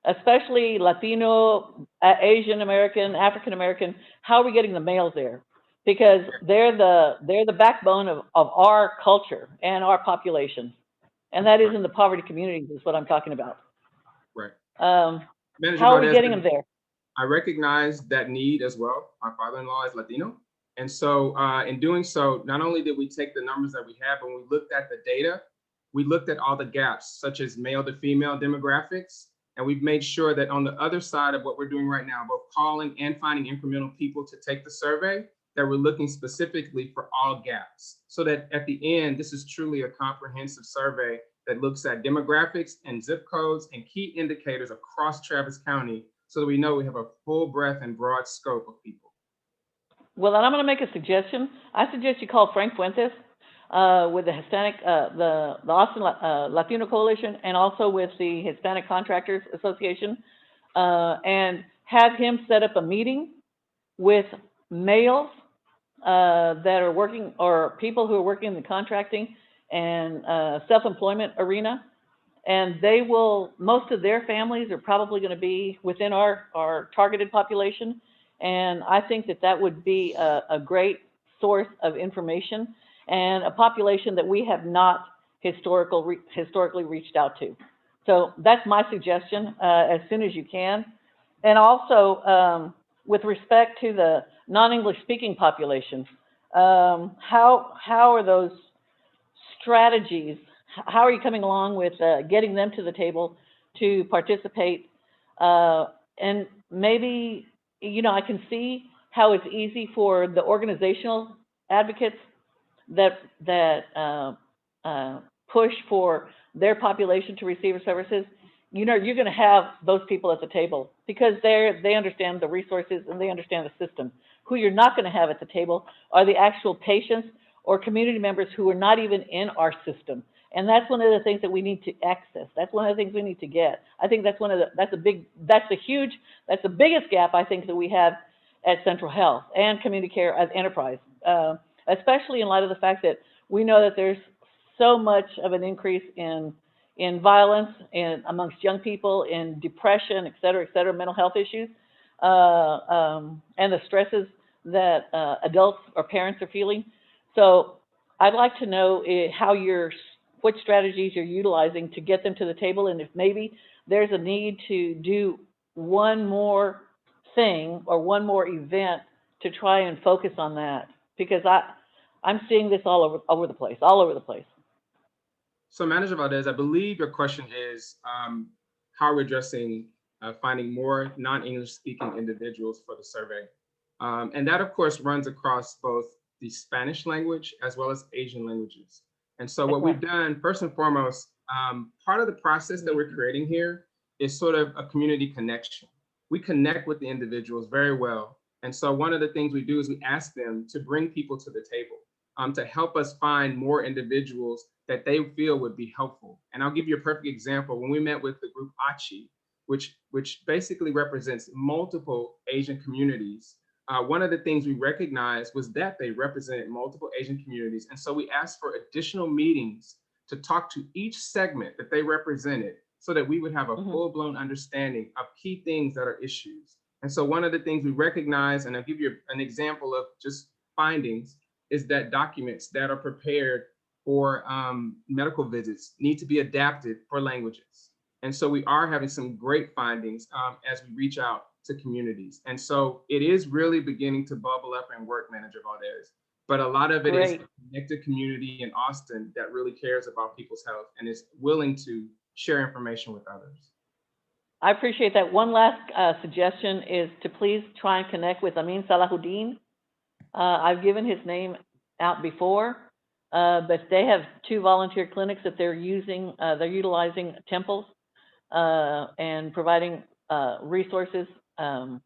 especially Latino, Asian American, African American, how are we getting the males there? Because they're the backbone of our culture and our population. And that is in the poverty communities is what I'm talking about. Right. How are we getting them there? I recognize that need as well. My father-in-law is Latino. And so in doing so, not only did we take the numbers that we have, but when we looked at the data, we looked at all the gaps, such as male to female demographics. And we've made sure that on the other side of what we're doing right now, both calling and finding incremental people to take the survey, that we're looking specifically for all gaps. So that at the end, this is truly a comprehensive survey that looks at demographics and zip codes and key indicators across Travis County, so that we know we have a full breadth and broad scope of people. Well, then I'm going to make a suggestion. I suggest you call Frank Fuentes with the Hispanic, the Austin Latino Coalition, and also with the Hispanic Contractors Association, and have him set up a meeting with males that are working, or people who are working in the contracting and self-employment arena. And they will, most of their families are probably going to be within our targeted population. And I think that would be a great source of information and a population that we have not historically reached out to. So that's my suggestion, as soon as you can. And also, with respect to the non-English speaking population, how are those strategies, how are you coming along with getting them to the table to participate? And maybe, you know, I can see how it's easy for the organizational advocates that push for their population to receive services. You know, you're going to have those people at the table because they understand the resources and they understand the system. Who you're not going to have at the table are the actual patients or community members who are not even in our system. And that's one of the things that we need to access. That's one of the things we need to get. I think that's the biggest gap I think that we have at Central Health and Community Care as enterprise, especially in light of the fact that we know that there's so much of an increase in violence amongst young people, in depression, et cetera, mental health issues, and the stresses that adults or parents are feeling. So I'd like to know what strategies you're utilizing to get them to the table, and if maybe there's a need to do one more thing or one more event to try and focus on that, because I'm seeing this all over the place. So Manager Valdez, I believe your question is how are we addressing finding more non-English speaking individuals for the survey? And that of course runs across both the Spanish language as well as Asian languages. And so what we've done, first and foremost, part of the process that we're creating here is sort of a community connection. We connect with the individuals very well. And so one of the things we do is we ask them to bring people to the table, to help us find more individuals that they feel would be helpful. And I'll give you a perfect example. When we met with the group ACHI, which basically represents multiple Asian communities, one of the things we recognized was that they represented multiple Asian communities. And so we asked for additional meetings to talk to each segment that they represented so that we would have a full-blown understanding of key things that are issues. And so one of the things we recognize, and I'll give you an example of just findings, is that documents that are prepared for medical visits need to be adapted for languages. And so we are having some great findings as we reach out to communities. And so it is really beginning to bubble up and work, Manager Valdez. But a lot of it is a connected community in Austin that really cares about people's health and is willing to share information with others. I appreciate that. One last suggestion is to please try and connect with Amin Salahuddin. I've given his name out before, but they have 2 volunteer clinics that they're using. They're utilizing temples and providing resources on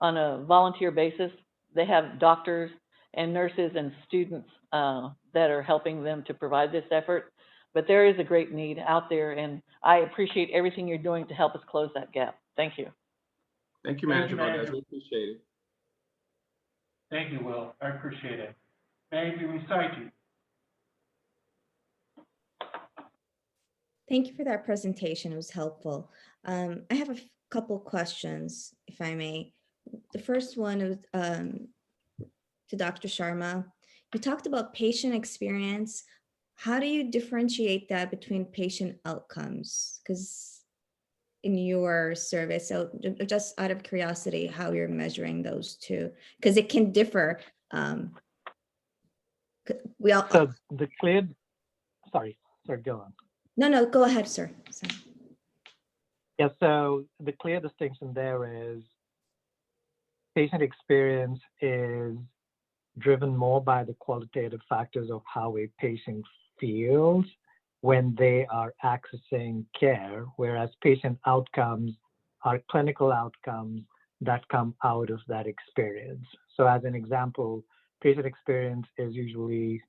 a volunteer basis. They have doctors and nurses and students that are helping them to provide this effort. But there is a great need out there, and I appreciate everything you're doing to help us close that gap. Thank you. Thank you, Manager Valdez. We appreciate it. Thank you, Will. I appreciate it. May we recite you? Thank you for that presentation. It was helpful. I have a couple questions, if I may. The first one is to Dr. Sharma. You talked about patient experience. How do you differentiate that between patient outcomes? Because in your survey, so just out of curiosity, how you're measuring those two, because it can differ. We all. So the clear, sorry, go on. No, go ahead, sir. Sorry. Yeah, so the clear distinction there is patient experience is driven more by the qualitative factors of how a patient feels when they are accessing care, whereas patient outcomes are clinical outcomes that come out of that experience. So as an example, patient experience is usually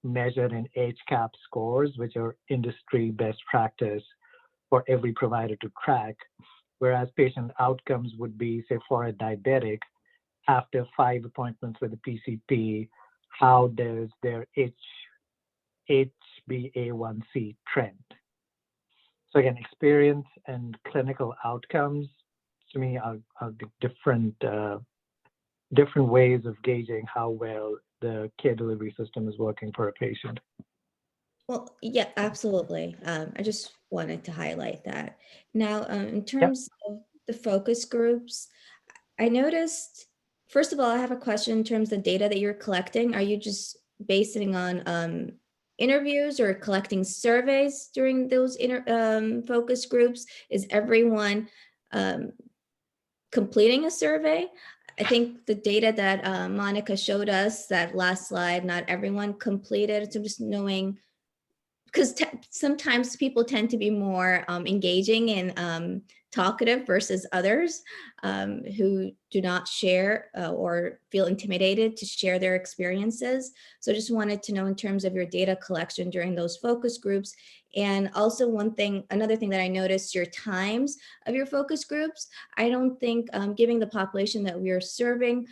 measured in HCAHPS scores, which are industry best practice for every provider to track, whereas patient outcomes would be, say, for a diabetic, after 5 appointments with a PCP, how does their HbA1c trend? So again, experience and clinical outcomes to me are the different ways of gauging how well the care delivery system is working for a patient. Well, yeah, absolutely. I just wanted to highlight that. Now, in terms of the focus groups, I noticed, first of all, I have a question in terms of the data that you're collecting. Are you just basing on interviews or collecting surveys during those focus groups? Is everyone completing a survey? I think the data that Monica showed us, that last slide, not everyone completed. So just knowing, because sometimes people tend to be more engaging and talkative versus others who do not share or feel intimidated to share their experiences. So I just wanted to know in terms of your data collection during those focus groups. And also another thing that I noticed, your times of your focus groups. I don't think, given the population that we are serving,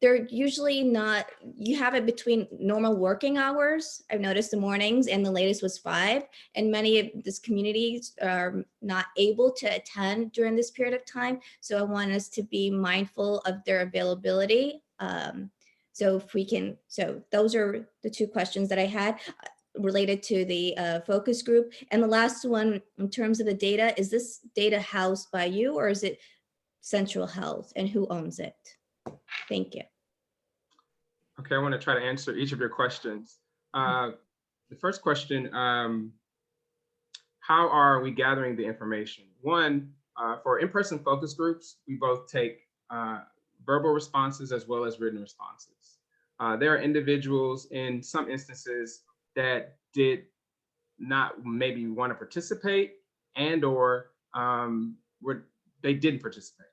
they're usually not, you have it between normal working hours. I've noticed the mornings, and the latest was 5. And many of these communities are not able to attend during this period of time. So I want us to be mindful of their availability. So if we can, so those are the 2 questions that I had related to the focus group. And the last one, in terms of the data, is this data housed by you or is it Central Health, and who owns it? Thank you. Okay, I want to try to answer each of your questions. The first question, how are we gathering the information? One, for in-person focus groups, we both take verbal responses as well as written responses. There are individuals in some instances that did not maybe want to participate and or they didn't participate.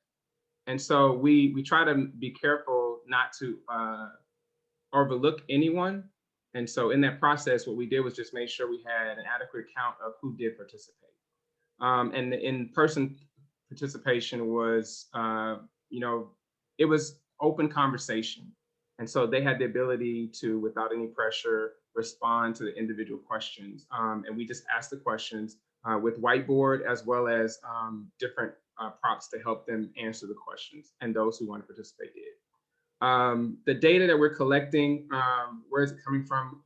And so we try to be careful not to overlook anyone. And so in that process, what we did was just make sure we had an adequate count of who did participate. And the in-person participation was, it was open conversation. And so they had the ability to, without any pressure, respond to the individual questions. And we just asked the questions with whiteboard as well as different prompts to help them answer the questions. And those who want to participate did. The data that we're collecting, where is it coming from?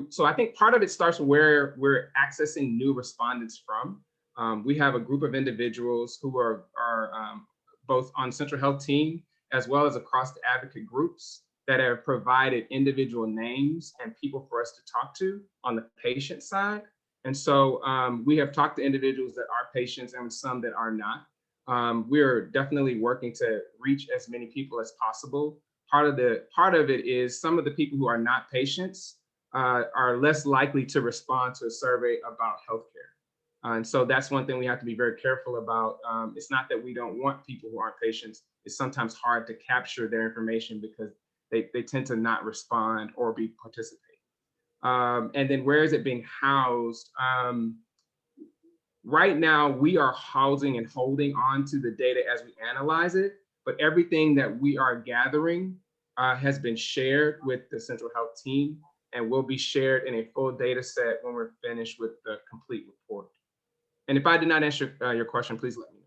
So I think part of it starts where we're accessing new respondents from. We have a group of individuals who are both on Central Health team as well as across the advocate groups that have provided individual names and people for us to talk to on the patient side. And so we have talked to individuals that are patients and some that are not. We're definitely working to reach as many people as possible. Part of it is some of the people who are not patients are less likely to respond to a survey about healthcare. And so that's one thing we have to be very careful about. It's not that we don't want people who aren't patients. It's sometimes hard to capture their information because they tend to not respond or participate. And then where is it being housed? Right now, we are housing and holding on to the data as we analyze it, but everything that we are gathering has been shared with the Central Health team and will be shared in a full data set when we're finished with the complete report. And if I did not answer your question, please let me know.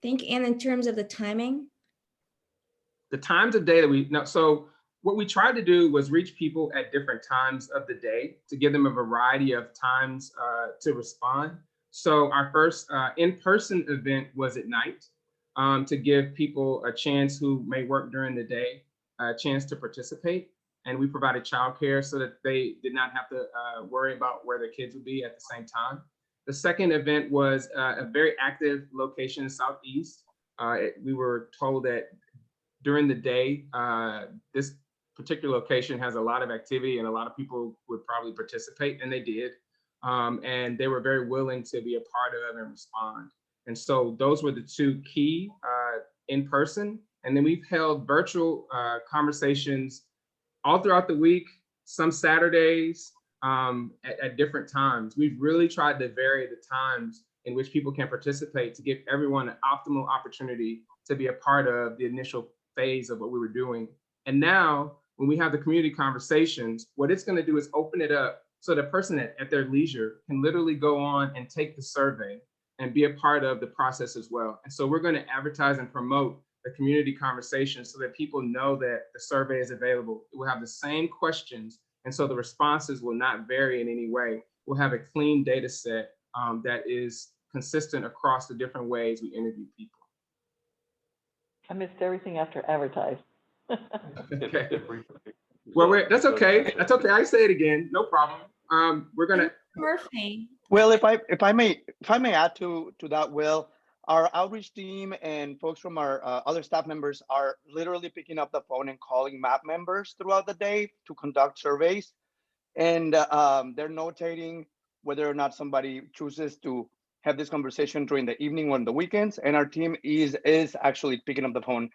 Thank you. And in terms of the timing? The times of day that so what we tried to do was reach people at different times of the day to give them a variety of times to respond. So our first in-person event was at night to give people a chance who may work during the day, a chance to participate. And we provided childcare so that they did not have to worry about where their kids would be at the same time. The second event was a very active location in Southeast. We were told that during the day, this particular location has a lot of activity and a lot of people would probably participate, and they did. And they were very willing to be a part of and respond. And so those were the two key in person. And then we've held virtual conversations all throughout the week, some Saturdays at different times. We've really tried to vary the times in which people can participate to give everyone an optimal opportunity to be a part of the initial phase of what we were doing. And now, when we have the community conversations, what it's going to do is open it up so the person at their leisure can literally go on and take the survey and be a part of the process as well. And so we're going to advertise and promote the community conversation so that people know that the survey is available. It will have the same questions, and so the responses will not vary in any way. We'll have a clean data set that is consistent across the different ways we interview people. I missed everything after advertise. Okay. Well, that's okay. That's okay. I say it again. No problem. We're gonna. Perfect. Well, if I may add to that, Will, our outreach team and folks from our other staff members are literally picking up the phone and calling MAP members throughout the day to conduct surveys, and they're notating whether or not somebody chooses to have this conversation during the evening or on the weekends. And our team is actually picking up the phone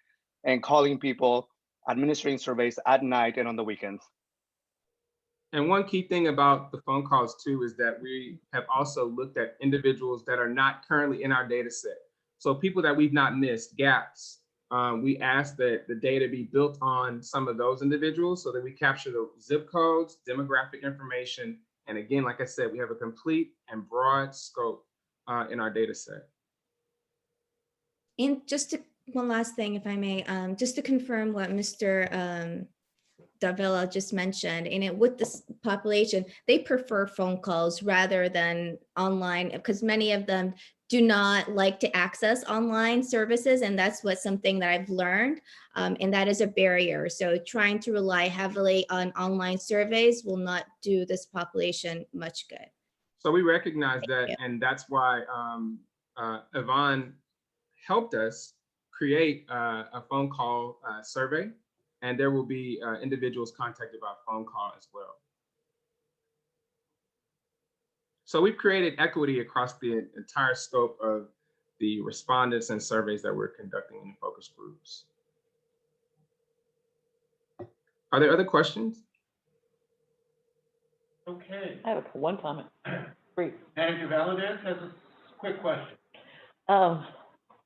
and calling people, administering surveys at night and on the weekends. And one key thing about the phone calls too is that we have also looked at individuals that are not currently in our data set. So people that we've not missed, gaps, we ask that the data be built on some of those individuals so that we capture the zip codes, demographic information. And again, like I said, we have a complete and broad scope in our data set. And just one last thing, if I may, just to confirm what Mr. Davila just mentioned, and with this population, they prefer phone calls rather than online, because many of them do not like to access online services, and that's something that I've learned, and that is a barrier. So trying to rely heavily on online surveys will not do this population much good. So we recognize that, and that's why Yvonne helped us create a phone call survey, and there will be individuals contacted by phone call as well. So we've created equity across the entire scope of the respondents and surveys that we're conducting in focus groups. Are there other questions? Okay. I have one comment. Brief. Manager Valadez has a quick question.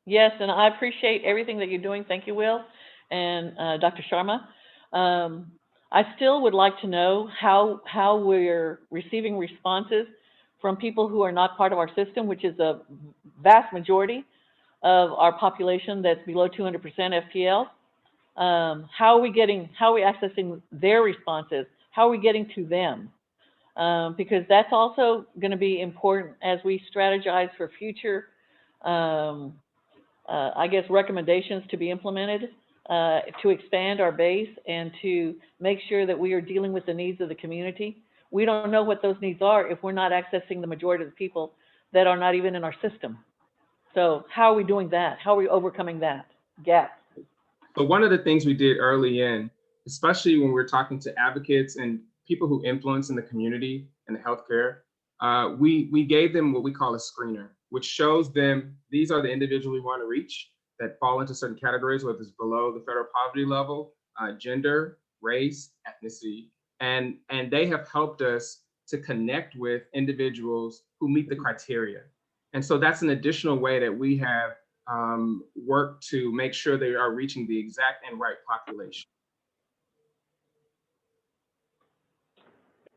Yes, and I appreciate everything that you're doing. Thank you, Will, and Dr. Sharma. I still would like to know how we're receiving responses from people who are not part of our system, which is a vast majority of our population that's below 200% FPL. How are we accessing their responses? How are we getting to them? Because that's also going to be important as we strategize for future, I guess, recommendations to be implemented to expand our base and to make sure that we are dealing with the needs of the community. We don't know what those needs are if we're not accessing the majority of the people that are not even in our system. So how are we doing that? How are we overcoming that gap? So one of the things we did early in, especially when we're talking to advocates and people who influence in the community and the healthcare, we gave them what we call a screener, which shows them these are the individuals we want to reach that fall into certain categories, whether it's below the federal poverty level, gender, race, ethnicity, and they have helped us to connect with individuals who meet the criteria. And so that's an additional way that we have worked to make sure they are reaching the exact and right population.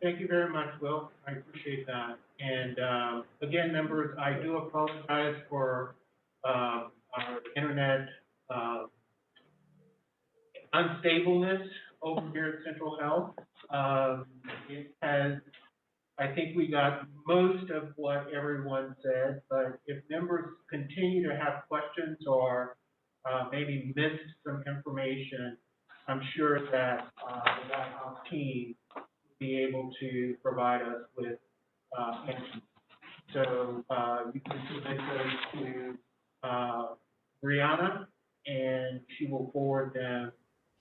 Thank you very much, Will. I appreciate that. And again, members, I do apologize for our internet unstableness over here at Central Health. It has, I think we got most of what everyone said, but if members continue to have questions or maybe missed some information, I'm sure that our team will be able to provide us with answers. So you can submit those to Brianna, and she will forward them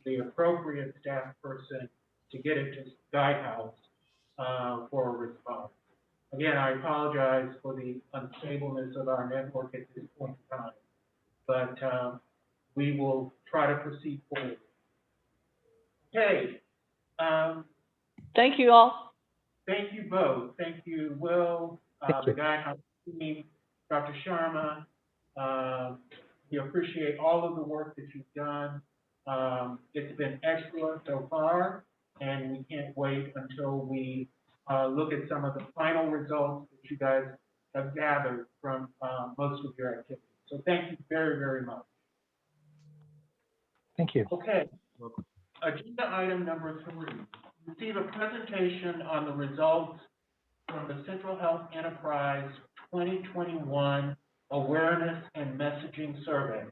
to the appropriate staff person to get it to Guidehouse for a response. Again, I apologize for the unstableness of our network at this point in time, but we will try to proceed forward. Okay. Thank you all. Thank you both. Thank you, Will, the Guidehouse team, Dr. Sharma. We appreciate all of the work that you've done. It's been excellent so far, and we can't wait until we look at some of the final results that you guys have gathered from most of your activities. So thank you very, very much. Thank you. Okay. Agenda item number 3. Receive a presentation on the results from the Central Health Enterprise 2021 Awareness and Messaging Survey.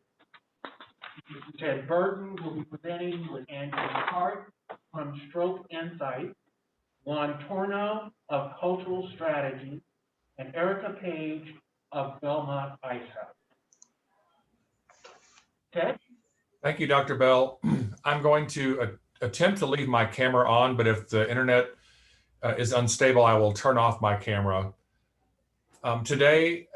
Mr. Ted Burton will be presenting with Andrew Hart from Stroke Insight, Juan Torno of Cultural Strategy, and Erica Page of Belmont Ice House. Ted? Thank you, Dr. Bell. I'm going to attempt to leave my camera on, but if the internet is unstable, I will turn off my camera. Today,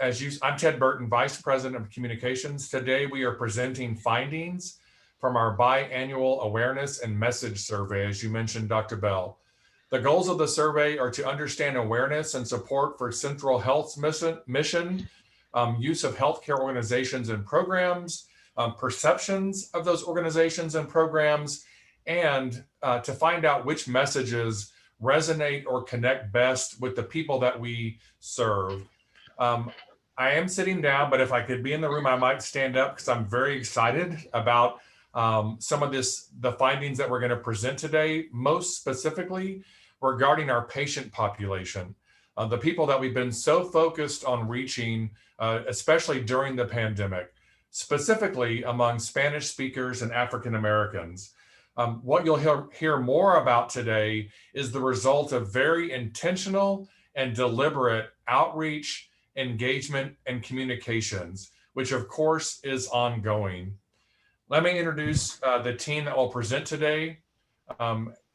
I'm Ted Burton, Vice President of Communications. Today, we are presenting findings from our biannual awareness and message survey, as you mentioned, Dr. Bell. The goals of the survey are to understand awareness and support for Central Health's mission, use of healthcare organizations and programs, perceptions of those organizations and programs, and to find out which messages resonate or connect best with the people that we serve. I am sitting down, but if I could be in the room, I might stand up because I'm very excited about some of the findings that we're going to present today, most specifically regarding our patient population, the people that we've been so focused on reaching, especially during the pandemic, specifically among Spanish speakers and African Americans. What you'll hear more about today is the result of very intentional and deliberate outreach, engagement, and communications, which of course is ongoing. Let me introduce the team that will present today.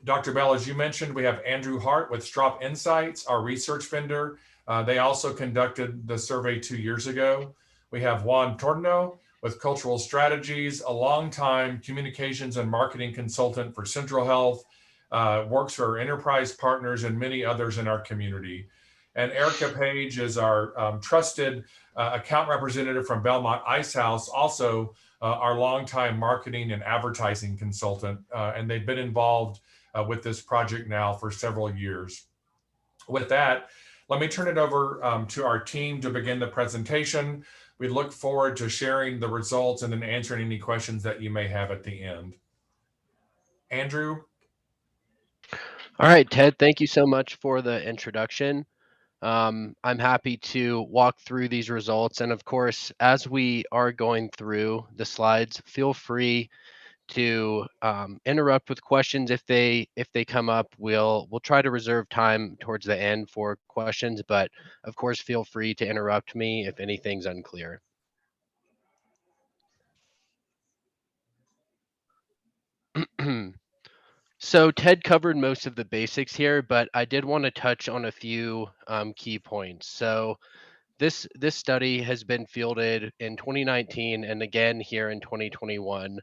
Dr. Bell, as you mentioned, we have Andrew Hart with Stroke Insights, our research vendor. They also conducted the survey 2 years ago. We have Juan Torno with Cultural Strategies, a longtime communications and marketing consultant for Central Health, works for enterprise partners and many others in our community. And Erica Page is our trusted account representative from Belmont Ice House, also our longtime marketing and advertising consultant. And they've been involved with this project now for several years. With that, let me turn it over to our team to begin the presentation. We look forward to sharing the results and then answering any questions that you may have at the end. Andrew? All right, Ted, thank you so much for the introduction. I'm happy to walk through these results. And of course, as we are going through the slides, feel free to interrupt with questions if they come up. We'll try to reserve time towards the end for questions, but of course, feel free to interrupt me if anything's unclear. So Ted covered most of the basics here, but I did want to touch on a few key points. So this study has been fielded in 2019 and again here in 2021.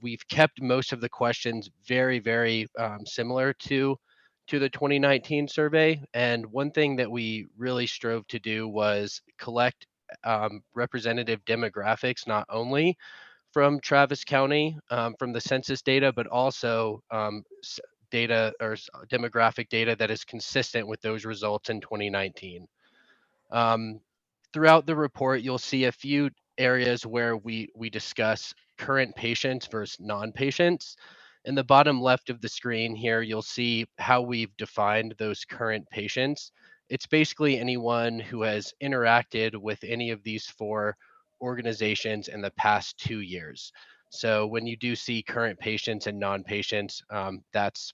We've kept most of the questions very, very similar to the 2019 survey. And one thing that we really strove to do was collect representative demographics, not only from Travis County, from the census data, but also data or demographic data that is consistent with those results in 2019. Throughout the report, you'll see a few areas where we discuss current patients versus non-patients. In the bottom left of the screen here, you'll see how we've defined those current patients. It's basically anyone who has interacted with any of these four organizations in the past 2 years. So when you do see current patients and non-patients, that's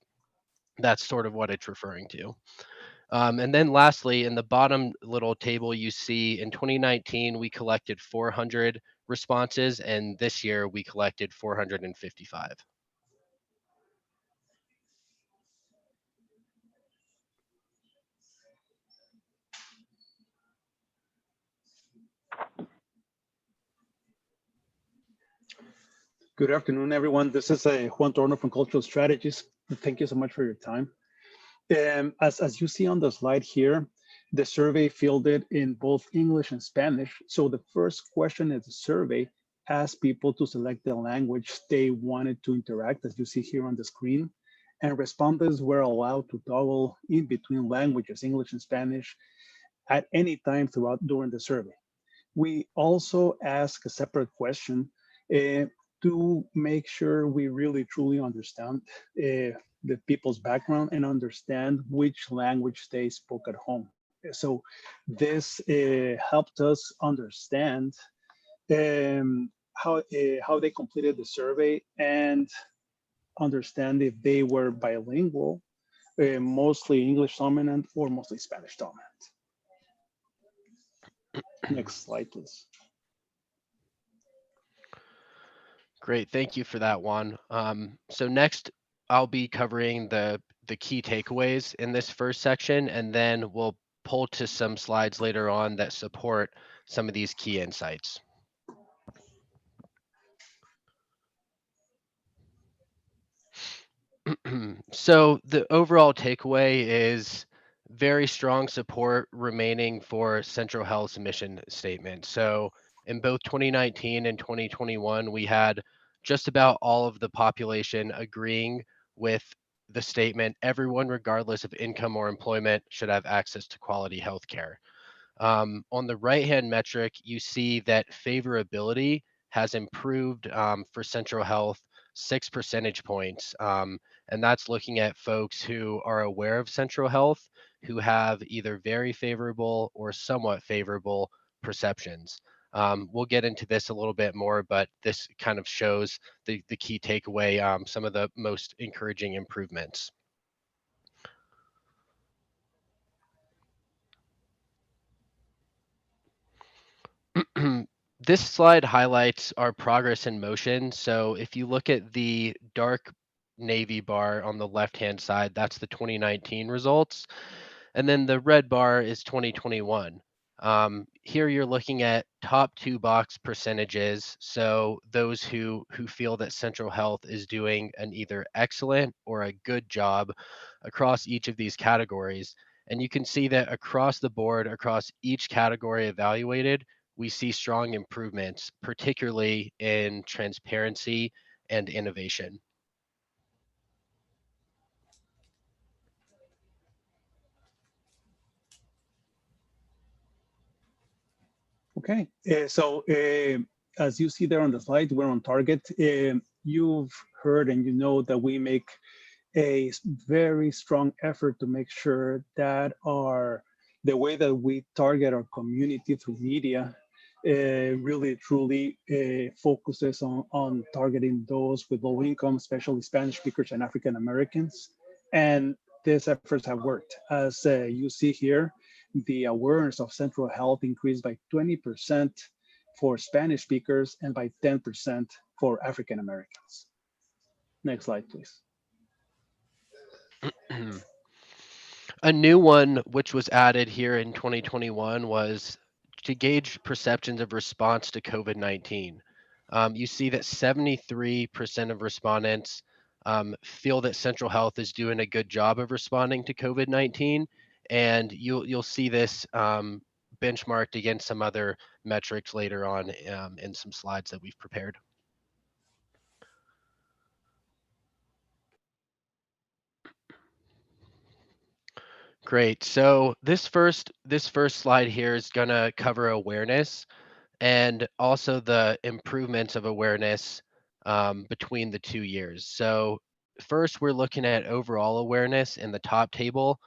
sort of what it's referring to. And then lastly, in the bottom little table, you see in 2019, we collected 400 responses, and this year we collected 455. Good afternoon, everyone. This is Juan Torno from Cultural Strategies. Thank you so much for your time. As you see on the slide here, the survey fielded in both English and Spanish. So the first question in the survey asked people to select the language they wanted to interact, as you see here on the screen. And respondents were allowed to toggle in between languages, English and Spanish, at any time during the survey. We also asked a separate question to make sure we really truly understand the people's background and understand which language they spoke at home. So this helped us understand how they completed the survey and understand if they were bilingual, mostly English dominant or mostly Spanish dominant. Next slide, please. Great, thank you for that, Juan. So next, I'll be covering the key takeaways in this first section, and then we'll pull to some slides later on that support some of these key insights. So the overall takeaway is very strong support remaining for Central Health's mission statement. So in both 2019 and 2021, we had just about all of the population agreeing with the statement, everyone, regardless of income or employment, should have access to quality health care. On the right-hand metric, you see that favorability has improved for Central Health 6 percentage points. And that's looking at folks who are aware of Central Health, who have either very favorable or somewhat favorable perceptions. We'll get into this a little bit more, but this kind of shows the key takeaway, some of the most encouraging improvements. This slide highlights our progress in motion. So if you look at the dark navy bar on the left-hand side, that's the 2019 results. And then the red bar is 2021. here you're looking at top 2 box percentages. So those who feel that Central Health is doing an either excellent or a good job across each of these categories. And you can see that across the board, across each category evaluated, we see strong improvements, particularly in transparency and innovation. Okay, so as you see there on the slide, we're on target. You've heard and you know that we make a very strong effort to make sure that the way that we target our community through media really truly focuses on targeting those with low income, especially Spanish speakers and African Americans. And these efforts have worked. As you see here, the awareness of Central Health increased by 20% for Spanish speakers and by 10% for African Americans. Next slide, please. A new one which was added here in 2021 was to gauge perceptions of response to COVID-19. You see that 73% of respondents feel that Central Health is doing a good job of responding to COVID-19, and you'll see this benchmarked against some other metrics later on in some slides that we've prepared. Great. So this first slide here is going to cover awareness and also the improvements of awareness between the 2 years. So first, we're looking at overall awareness in the top table.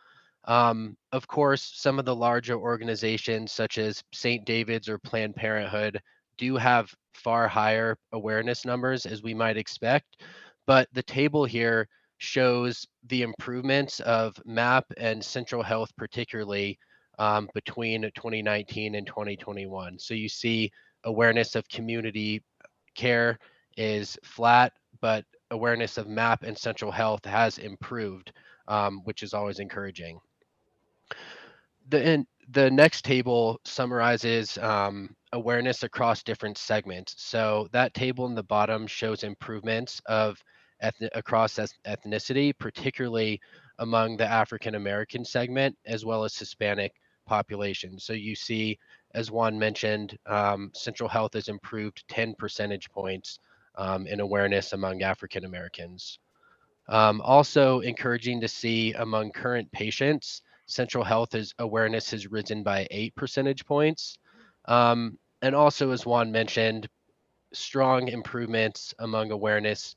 Of course, some of the larger organizations such as St. David's or Planned Parenthood do have far higher awareness numbers as we might expect, but the table here shows the improvements of MAP and Central Health particularly between 2019 and 2021. So you see awareness of community care is flat, but awareness of MAP and Central Health has improved, which is always encouraging. The next table summarizes awareness across different segments. So that table in the bottom shows improvements of across ethnicity, particularly among the African American segment, as well as Hispanic population. So you see, as Juan mentioned, Central Health has improved 10 percentage points in awareness among African Americans. Also encouraging to see among current patients, Central Health awareness has risen by 8 percentage points. And also, as Juan mentioned, strong improvements among awareness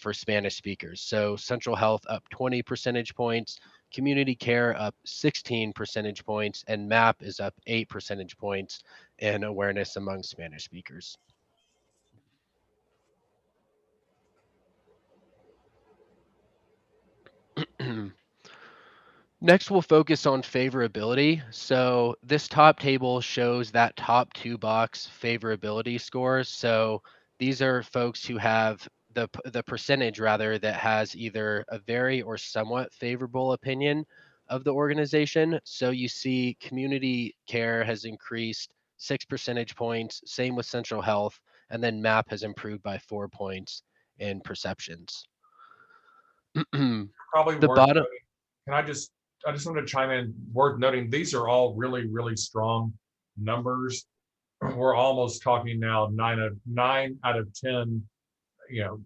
for Spanish speakers. So Central Health up 20 percentage points, community care up 16 percentage points, and MAP is up 8 percentage points in awareness among Spanish speakers. Next, we'll focus on favorability. So this top table shows that top 2 box favorability scores. So these are folks who have the percentage rather that has either a very or somewhat favorable opinion of the organization. So you see community care has increased 6 percentage points, same with Central Health, and then MAP has improved by 4 points in perceptions. Probably The worth bottom. noting. I just want to chime in, worth noting, these are all really, really strong numbers. We're almost talking now 9 out of 10, you know,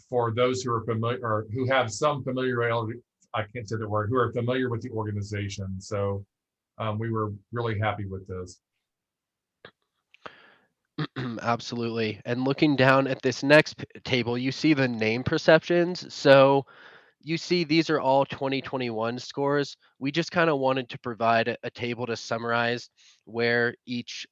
for those who are familiar or who have some familiarity, I can't say the word, who are familiar with the organization. So we were really happy with this. Absolutely. And looking down at this next table, you see the name perceptions. So you see these are all 2021 scores. We just kind of wanted to provide a table to summarize where each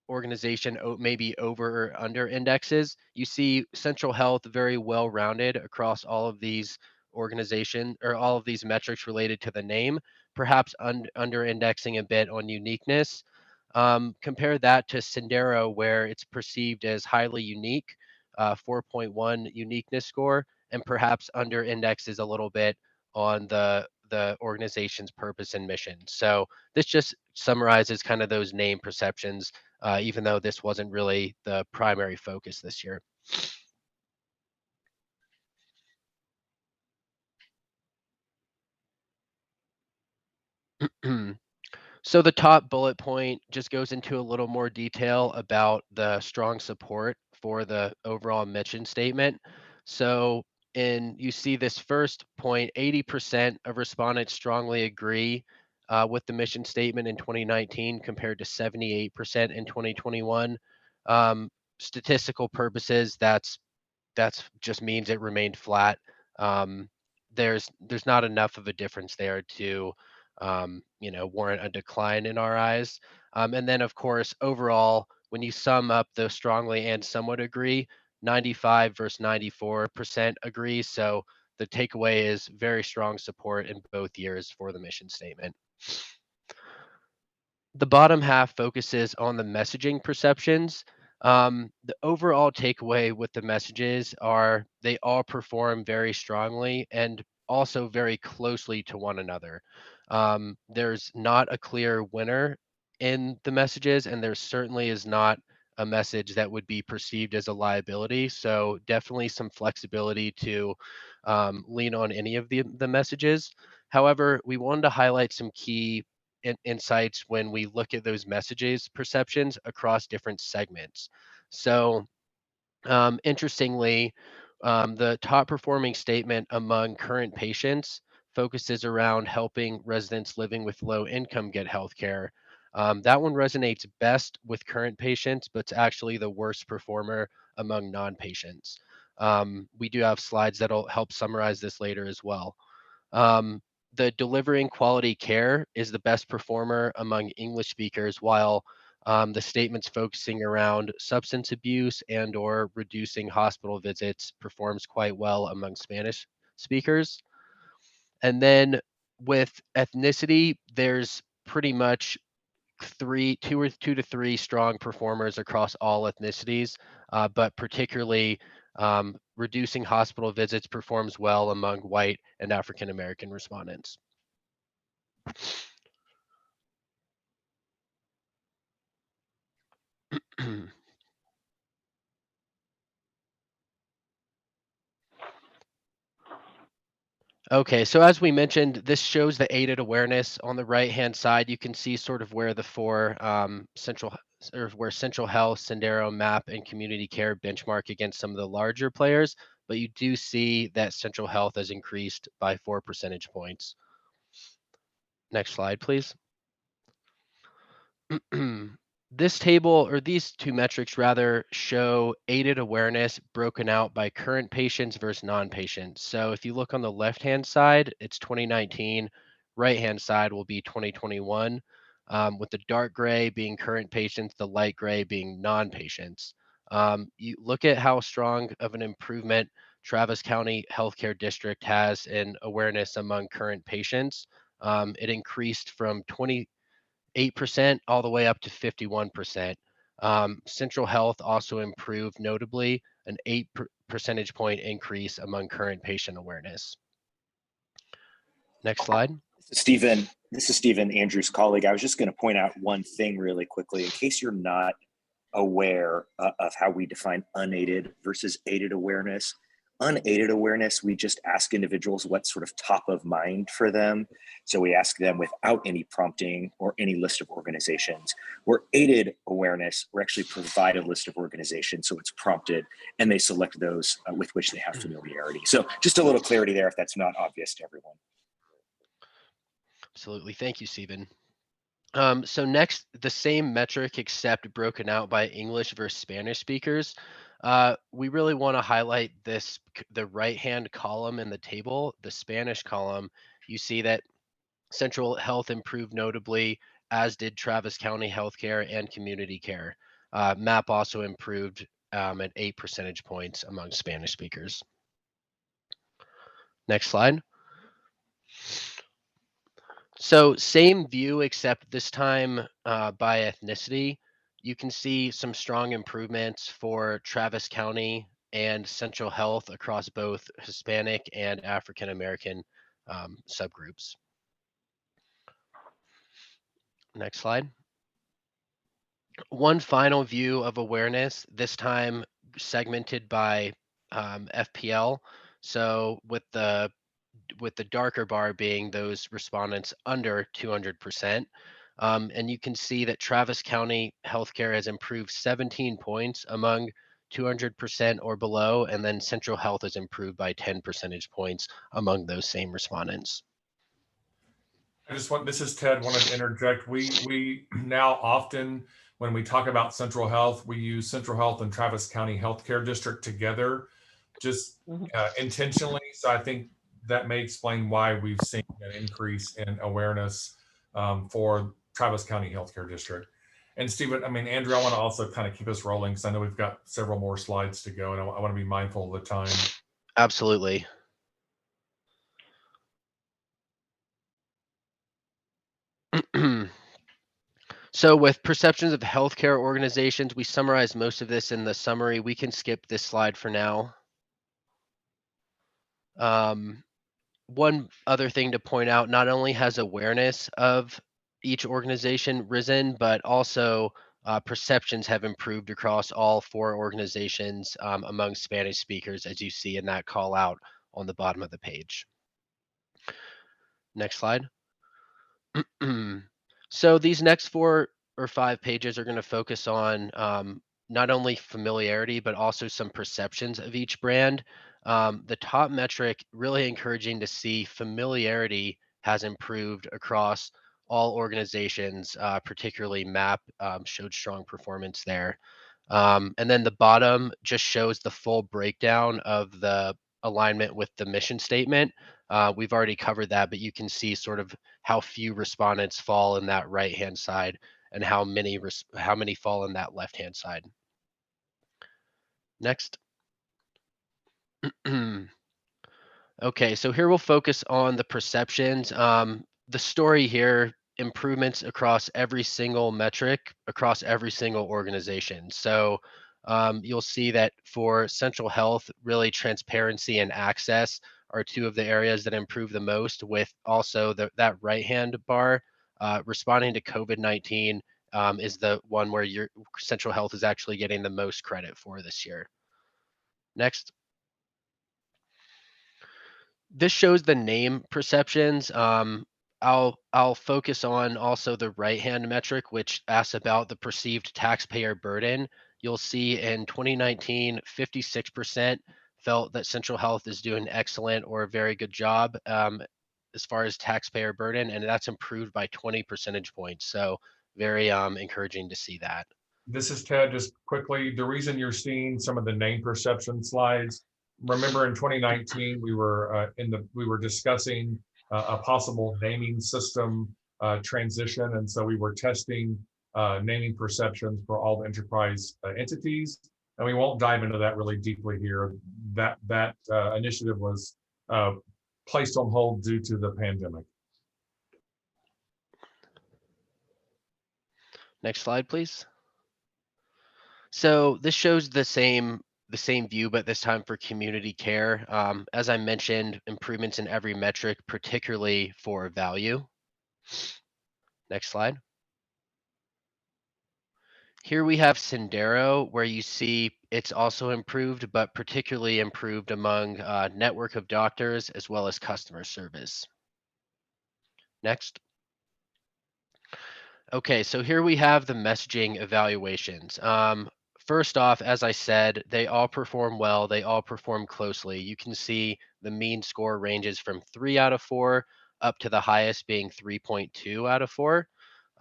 organization maybe over or under indexes. You see Central Health very well rounded across all of these organizations or all of these metrics related to the name, perhaps under indexing a bit on uniqueness. Compare that to Sendero, where it's perceived as highly unique, 4.1 uniqueness score, and perhaps under indexes a little bit on the the organization's purpose and mission. So this just summarizes kind of those name perceptions, even though this wasn't really the primary focus this year. So the top bullet point just goes into a little more detail about the strong support for the overall mission statement. So you see this first point, 80% of respondents strongly agree with the mission statement in 2019 compared to 78% in 2021. Statistical purposes, that's just means it remained flat. There's not enough of a difference there to warrant a decline in our eyes. And then of course, overall, when you sum up the strongly and somewhat agree, 95 versus 94% agree. So the takeaway is very strong support in both years for the mission statement. The bottom half focuses on the messaging perceptions. The overall takeaway with the messages are they all perform very strongly and also very closely to one another. There's not a clear winner in the messages, and there certainly is not a message that would be perceived as a liability. So definitely some flexibility to lean on any of the messages. However, we wanted to highlight some key insights when we look at those messages perceptions across different segments. So interestingly, the top performing statement among current patients focuses around helping residents living with low income get health care. That one resonates best with current patients, but it's actually the worst performer among non-patients. We do have slides that'll help summarize this later as well. The delivering quality care is the best performer among English speakers, while the statements focusing around substance abuse and or reducing hospital visits performs quite well among Spanish speakers. And then with ethnicity, there's pretty much two to three strong performers across all ethnicities, but particularly reducing hospital visits performs well among white and African American respondents. Okay, so as we mentioned, this shows the aided awareness on the right-hand side. You can see sort of where the four central health, Sendero, MAP, and community care benchmark against some of the larger players, but you do see that central health has increased by 4 percentage points. Next slide, please. This table, or these two metrics rather, show aided awareness broken out by current patients versus non-patients. So if you look on the left-hand side, it's 2019. Right-hand side will be 2021, with the dark gray being current patients, the light gray being non-patients. You look at how strong of an improvement Travis County Healthcare District has in awareness among current patients. It increased from 8% all the way up to 51%. Central Health also improved notably, an 8 percentage point increase among current patient awareness. Next slide. This is Stephen, Andrew's colleague. I was just going to point out one thing really quickly, in case you're not aware of how we define unaided versus aided awareness. Unaided awareness, we just ask individuals what's sort of top of mind for them. So we ask them without any prompting or any list of organizations. Where aided awareness, we actually provide a list of organizations, so it's prompted, and they select those with which they have familiarity. So just a little clarity there if that's not obvious to everyone. Absolutely. Thank you, Stephen. So next, the same metric except broken out by English versus Spanish speakers. We really want to highlight the right-hand column in the table, the Spanish column. You see that Central Health improved notably, as did Travis County Healthcare and Community Care. MAP also improved at 8 percentage points among Spanish speakers. Next slide. So same view, except this time by ethnicity. You can see some strong improvements for Travis County and Central Health across both Hispanic and African American subgroups. Next slide. One final view of awareness, this time segmented by FPL. So with the darker bar being those respondents under 200%. And you can see that Travis County healthcare has improved 17 points among 200% or below, and then Central Health has improved by 10 percentage points among those same respondents. This is Ted, wanted to interject. We now often, when we talk about Central Health, we use Central Health and Travis County Healthcare District together, just intentionally. So I think that may explain why we've seen an increase in awareness for Travis County Healthcare District. And Stephen, Andrew, I want to also kind of keep us rolling because I know we've got several more slides to go, and I want to be mindful of the time. Absolutely. So with perceptions of healthcare organizations, we summarized most of this in the summary. We can skip this slide for now. One other thing to point out, not only has awareness of each organization risen, but also perceptions have improved across all 4 organizations among Spanish speakers, as you see in that call out on the bottom of the page. Next slide. So these next 4 or 5 pages are going to focus on not only familiarity, but also some perceptions of each brand. The top metric, really encouraging to see, familiarity has improved across all organizations, particularly MAP showed strong performance there. And then the bottom just shows the full breakdown of the alignment with the mission statement. We've already covered that, but you can see sort of how few respondents fall in that right-hand side and how many fall in that left-hand side. Next. Okay, so here we'll focus on the perceptions. The story here, improvements across every single metric, across every single organization. So you'll see that for Central Health, really transparency and access are 2 of the areas that improve the most, with also that right-hand bar, responding to COVID-19 is the one where your Central Health is actually getting the most credit for this year. Next. This shows the name perceptions. I'll focus on also the right-hand metric, which asks about the perceived taxpayer burden. You'll see in 2019, 56% felt that Central Health is doing excellent or a very good job as far as taxpayer burden, and that's improved by 20 percentage points. So very encouraging to see that. This is Ted, just quickly, the reason you're seeing some of the name perception slides, remember in 2019, we were discussing a possible naming system transition. And so we were testing naming perceptions for all the enterprise entities. And we won't dive into that really deeply here. That initiative was placed on hold due to the pandemic. Next slide, please. So this shows the same view, but this time for community care. As I mentioned, improvements in every metric, particularly for value. Next slide. Here we have Sendero, where you see it's also improved, but particularly improved among network of doctors as well as customer service. Next. Okay, so here we have the messaging evaluations. First off, as I said, they all perform well. They all perform closely. You can see the mean score ranges from 3 out of 4 up to the highest being 3.2 out of 4.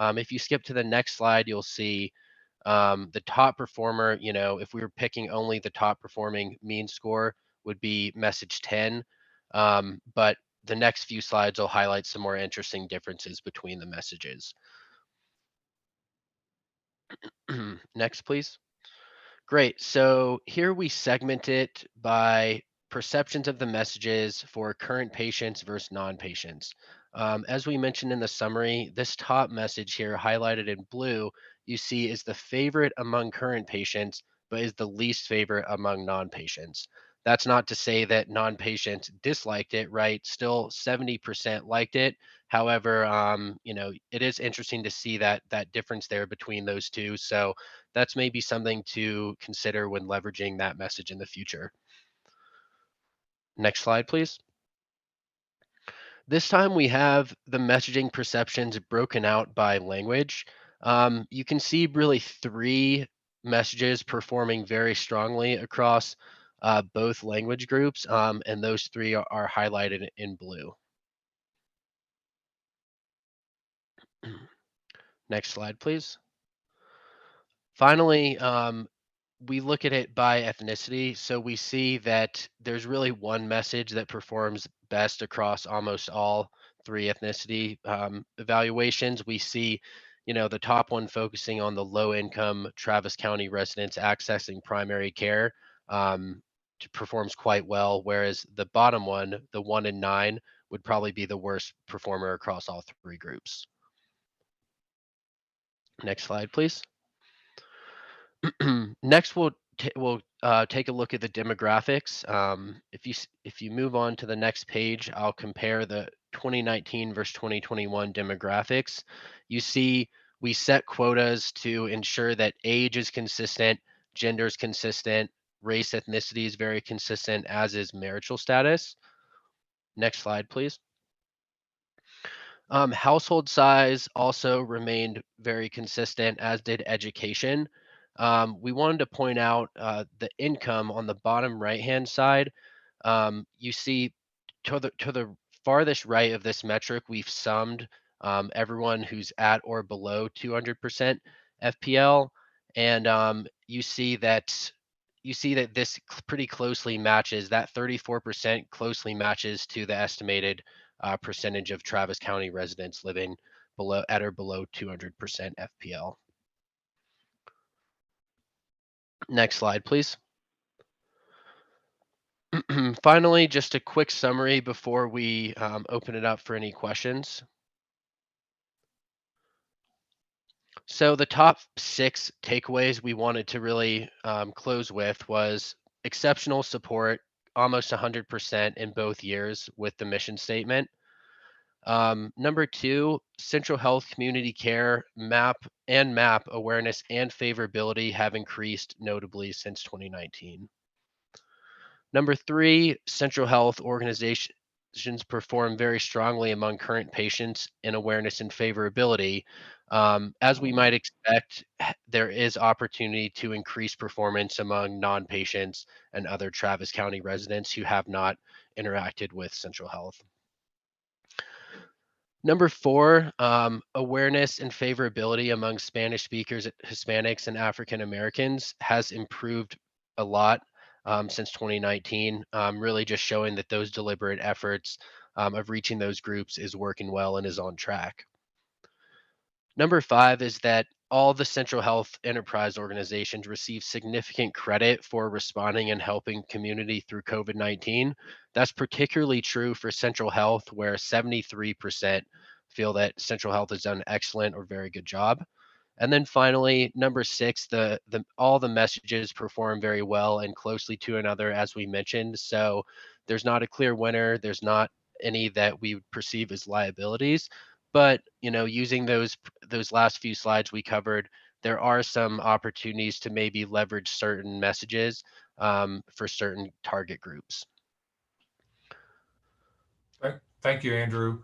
If you skip to the next slide, you'll see the top performer, if we were picking only the top performing mean score would be message 10. But the next few slides will highlight some more interesting differences between the messages. Next, please. Great. So here we segment it by perceptions of the messages for current patients versus non-patients. As we mentioned in the summary, this top message here highlighted in blue, you see is the favorite among current patients, but is the least favorite among non-patients. That's not to say that non-patients disliked it, right? Still 70% liked it. However, it is interesting to see that difference there between those two. So that's maybe something to consider when leveraging that message in the future. Next slide, please. This time we have the messaging perceptions broken out by language. You can see really 3 messages performing very strongly across both language groups, and those 3 are highlighted in blue. Next slide, please. Finally, we look at it by ethnicity. So we see that there's really one message that performs best across almost all 3 ethnicity evaluations. We see, the top one focusing on the low income Travis County residents accessing primary care, performs quite well, whereas the bottom one, the 1 in 9, would probably be the worst performer across all 3 groups. Next slide, please. Next, we'll take a look at the demographics. If you move on to the next page, I'll compare the 2019 versus 2021 demographics. You see, we set quotas to ensure that age is consistent, gender is consistent, race, ethnicity is very consistent, as is marital status. Next slide, please. Household size also remained very consistent, as did education. We wanted to point out the income on the bottom right-hand side. You see to the farthest right of this metric, we've summed everyone who's at or below 200% FPL, and you see that this pretty closely matches, that 34% closely matches to the estimated percentage of Travis County residents living at or below 200% FPL. Next slide, please. Finally, just a quick summary before we open it up for any questions. So the top 6 takeaways we wanted to really close with was exceptional support, almost 100% in both years with the mission statement. Number 2, central health community care MAP awareness and favorability have increased notably since 2019. Number 3, central health organizations perform very strongly among current patients in awareness and favorability. As we might expect, there is opportunity to increase performance among non-patients and other Travis County residents who have not interacted with central health. Number 4, awareness and favorability among Spanish speakers, Hispanics, and African Americans has improved a lot since 2019, really just showing that those deliberate efforts of reaching those groups is working well and is on track. Number 5 is that all the central health enterprise organizations receive significant credit for responding and helping community through COVID-19. That's particularly true for central health, where 73% feel that central health has done an excellent or very good job. And then finally, number 6, all the messages perform very well and closely to another, as we mentioned. So there's not a clear winner. There's not any that we would perceive as liabilities. But using those last few slides we covered, there are some opportunities to maybe leverage certain messages for certain target groups. Thank you, Andrew.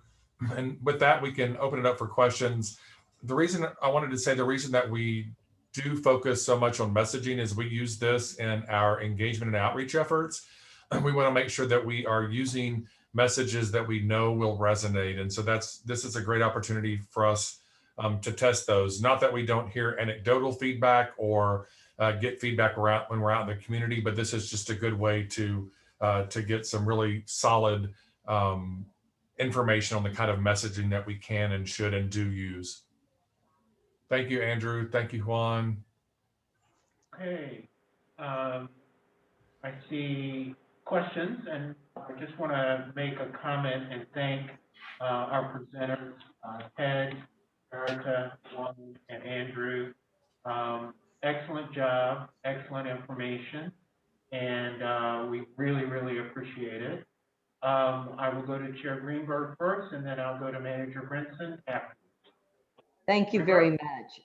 And with that, we can open it up for questions. The reason that we do focus so much on messaging is we use this in our engagement and outreach efforts. And we want to make sure that we are using messages that we know will resonate. And so this is a great opportunity for us to test those. Not that we don't hear anecdotal feedback or get feedback when we're out in the community, but this is just a good way to get some really solid information on the kind of messaging that we can and should and do use. Thank you, Andrew. Thank you, Juan. Okay. I see questions, and I just want to make a comment and thank our presenters, Ted, Erica, Juan, and Andrew. Excellent job, excellent information. and we really, really appreciate it. I will go to Chair Greenberg first, and then I'll go to Manager Brinson after. Thank you very much.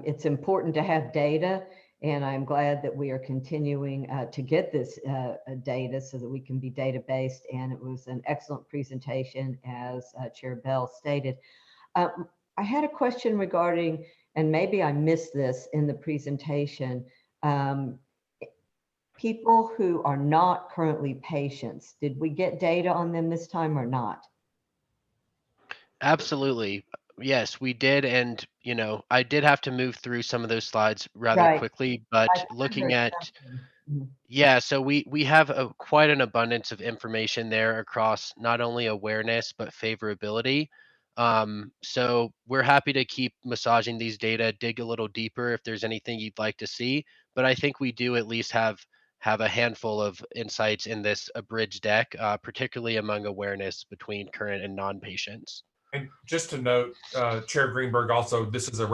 It's important to have data, and I'm glad that we are continuing to get this data so that we can be data-based, and it was an excellent presentation, as Chair Bell stated. I had a question regarding, and maybe I missed this in the presentation, people who are not currently patients. Did we get data on them this time or not? Absolutely. Yes, we did. And, you know, I did have to move through some of those slides rather Right. quickly, but I looking figured at, something. yeah, so we have quite an abundance of information there across not only awareness, but favorability. So we're happy to keep massaging these data, dig a little deeper if there's anything you'd like to see. But I think we do at least have a handful of insights in this abridged deck, particularly among awareness between current and non-patients. And just to note, Chair Greenberg, also, this is a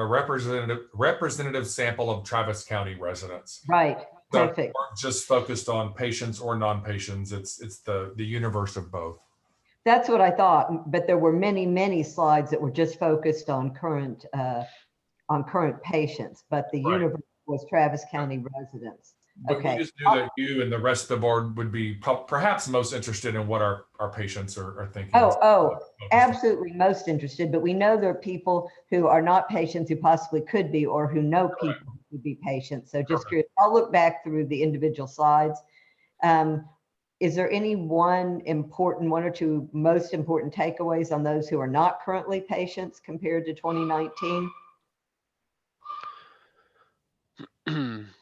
representative sample of Travis County residents. Right. So Perfect. we're just focused on patients or non-patients. It's the universe of both. That's what I thought, but there were many, many slides that were just focused on current patients, but the universe was Travis County residents. But Okay. we just knew that you and the rest of the board would be perhaps most interested in what our patients are thinking. Absolutely most interested, but we know there are people who are not patients who possibly could be, or who know people who would be patients. So just curious. I'll look back through the individual slides. Is there any one or two most important takeaways on those who are not currently patients compared to 2019?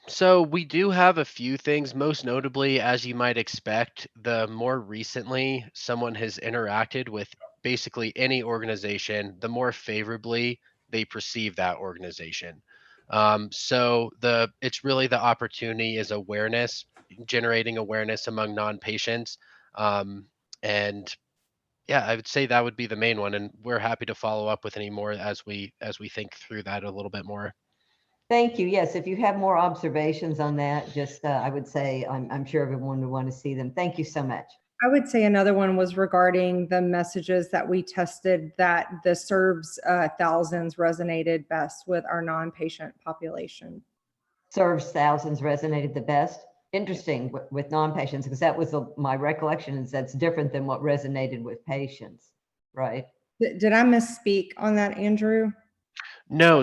So we do have a few things, most notably, as you might expect, the more recently someone has interacted with basically any organization, the more favorably they perceive that organization. So it's really the opportunity is awareness, generating awareness among non-patients. And yeah, I would say that would be the main one. And we're happy to follow up with any more as we think through that a little bit more. Thank you. Yes, if you have more observations on that, just I would say I'm sure everyone would want to see them. Thank you so much. I would say another one was regarding the messages that we tested, that the serves thousands resonated best with our non-patient population. Serves thousands resonated the best. Interesting with non-patients, because that was my recollection is that's different than what resonated with patients, right? Did I misspeak on that, Andrew? No,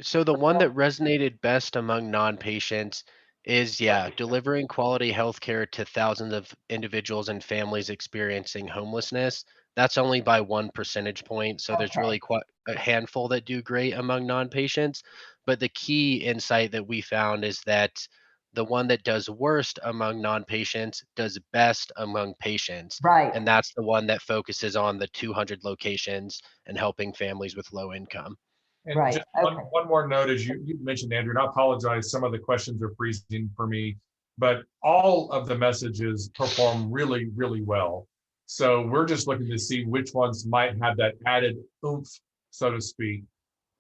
so the one that resonated best among non-patients is, delivering quality healthcare to thousands of individuals and families experiencing homelessness. That's only by 1 percentage point. So there's really quite a handful that do great among non-patients. But the key insight that we found is that the one that does worst among non-patients does best among patients. Right. And that's the one that focuses on the 200 locations and helping families with low income. And just one more note, as you mentioned, Andrew, and I apologize, some of the questions are freezing for me, but all of the messages perform really, really well. So we're just looking to see which ones might have that added oomph, so to speak,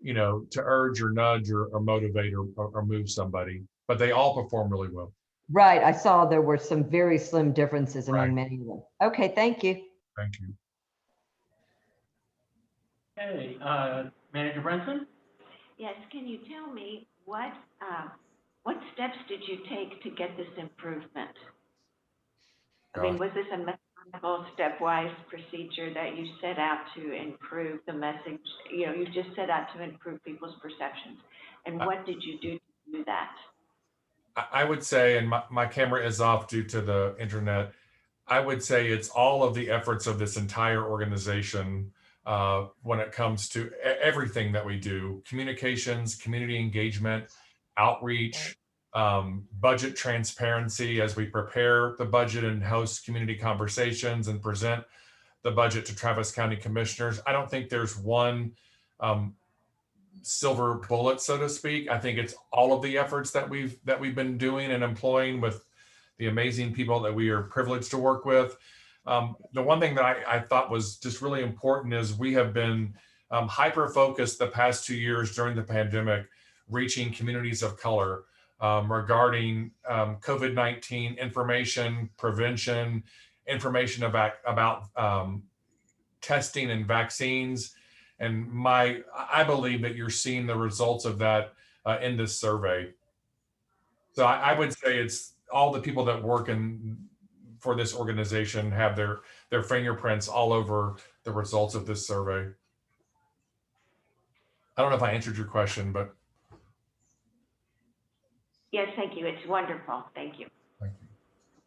to urge or nudge or motivate or move somebody, but they all perform really well. Right. I saw there were some very slim differences among many of them. Okay. Thank you. Thank you. Okay, Manager Brinson? Yes, can you tell me what steps did you take to get this improvement? I mean, was this a methodical, stepwise procedure that you set out to improve the message? You just set out to improve people's perceptions. And what did you do to do that? I would say, and my camera is off due to the internet, I would say it's all of the efforts of this entire organization when it comes to everything that we do: communications, community engagement, outreach, budget transparency as we prepare the budget and host community conversations and present the budget to Travis County commissioners. I don't think there's one silver bullet, so to speak. I think it's all of the efforts that we've been doing and employing with the amazing people that we are privileged to work with. The one thing that I thought was just really important is we have been hyper-focused the past 2 years during the pandemic, reaching communities of color. regarding COVID-19 information, prevention, information about testing and vaccines. And I believe that you're seeing the results of that in this survey. So I would say it's all the people that work for this organization have their fingerprints all over the results of this survey. I don't know if I answered your question, but. Yes, thank you. It's wonderful. Thank you.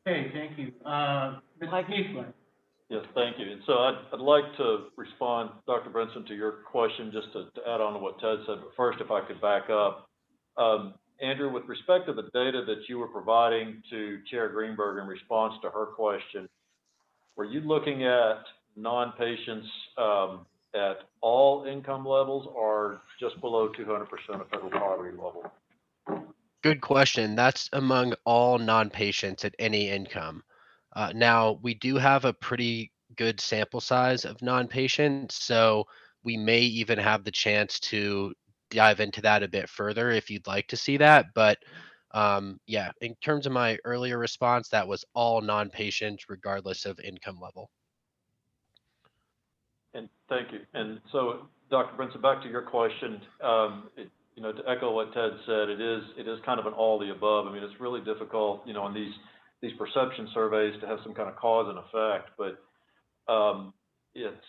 Okay, thank you. Mr. Kiesler. Yes, thank you. And so I'd like to respond, Dr. Brinson, to your question, just to add on to what Ted said. But first, if I could back up. Andrew, with respect to the data that you were providing to Chair Greenberg in response to her question, were you looking at non-patients at all income levels or just below 200% of federal poverty level? Good question. That's among all non-patients at any income. Now, we do have a pretty good sample size of non-patients, so we may even have the chance to dive into that a bit further if you'd like to see that. But yeah, in terms of my earlier response, that was all non-patients regardless of income level. And thank you. And so, Dr. Brinson, back to your question, to echo what Ted said, it is kind of an all the above. I mean, it's really difficult, in these perception surveys to have some kind of cause and effect, but it's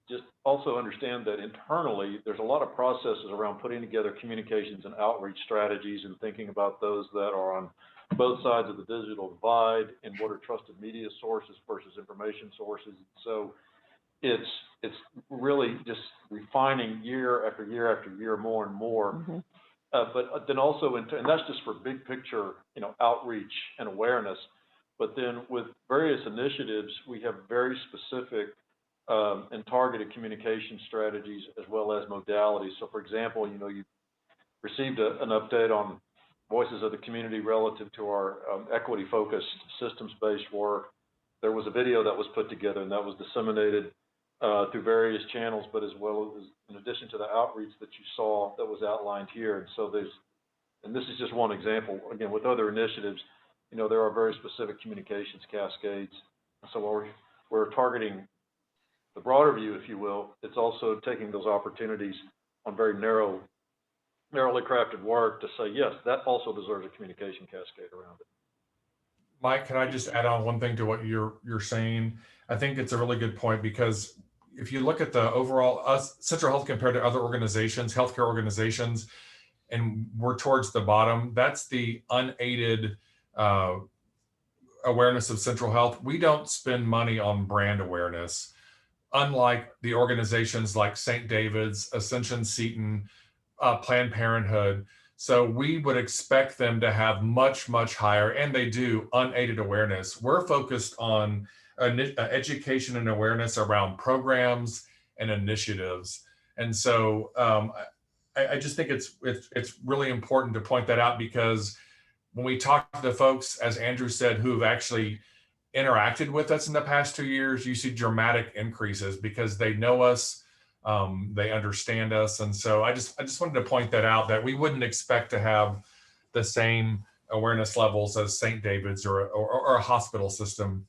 just also understand that internally, there's a lot of processes around putting together communications and outreach strategies and thinking about those that are on both sides of the digital divide and what are trusted media sources versus information sources. So it's really just refining year after year after year more and more. Mm-hmm. But then also, and that's just for big picture, outreach and awareness. But then with various initiatives, we have very specific and targeted communication strategies as well as modalities. So for example, you received an update on Voices of the Community relative to our equity-focused systems-based work. There was a video that was put together and that was disseminated through various channels, but as well as in addition to the outreach that you saw that was outlined here. And so and this is just one example, again, with other initiatives, there are very specific communications cascades. So while we're targeting the broader view, if you will, it's also taking those opportunities on very narrowly crafted work to say, yes, that also deserves a communication cascade around it. Mike, can I just add on one thing to what you're saying? I think it's a really good point, because if you look at the overall Central Health compared to other organizations, healthcare organizations, and we're towards the bottom, that's the unaided awareness of Central Health. We don't spend money on brand awareness, unlike the organizations like St. David's, Ascension Seton, Planned Parenthood. So we would expect them to have much, much higher, and they do, unaided awareness. We're focused on education and awareness around programs and initiatives. And so I just think it's really important to point that out, because when we talk to the folks, as Andrew said, who have actually interacted with us in the past 2 years, you see dramatic increases because they know us, they understand us. And so I just wanted to point that out, that we wouldn't expect to have the same awareness levels as St. David's or a hospital system.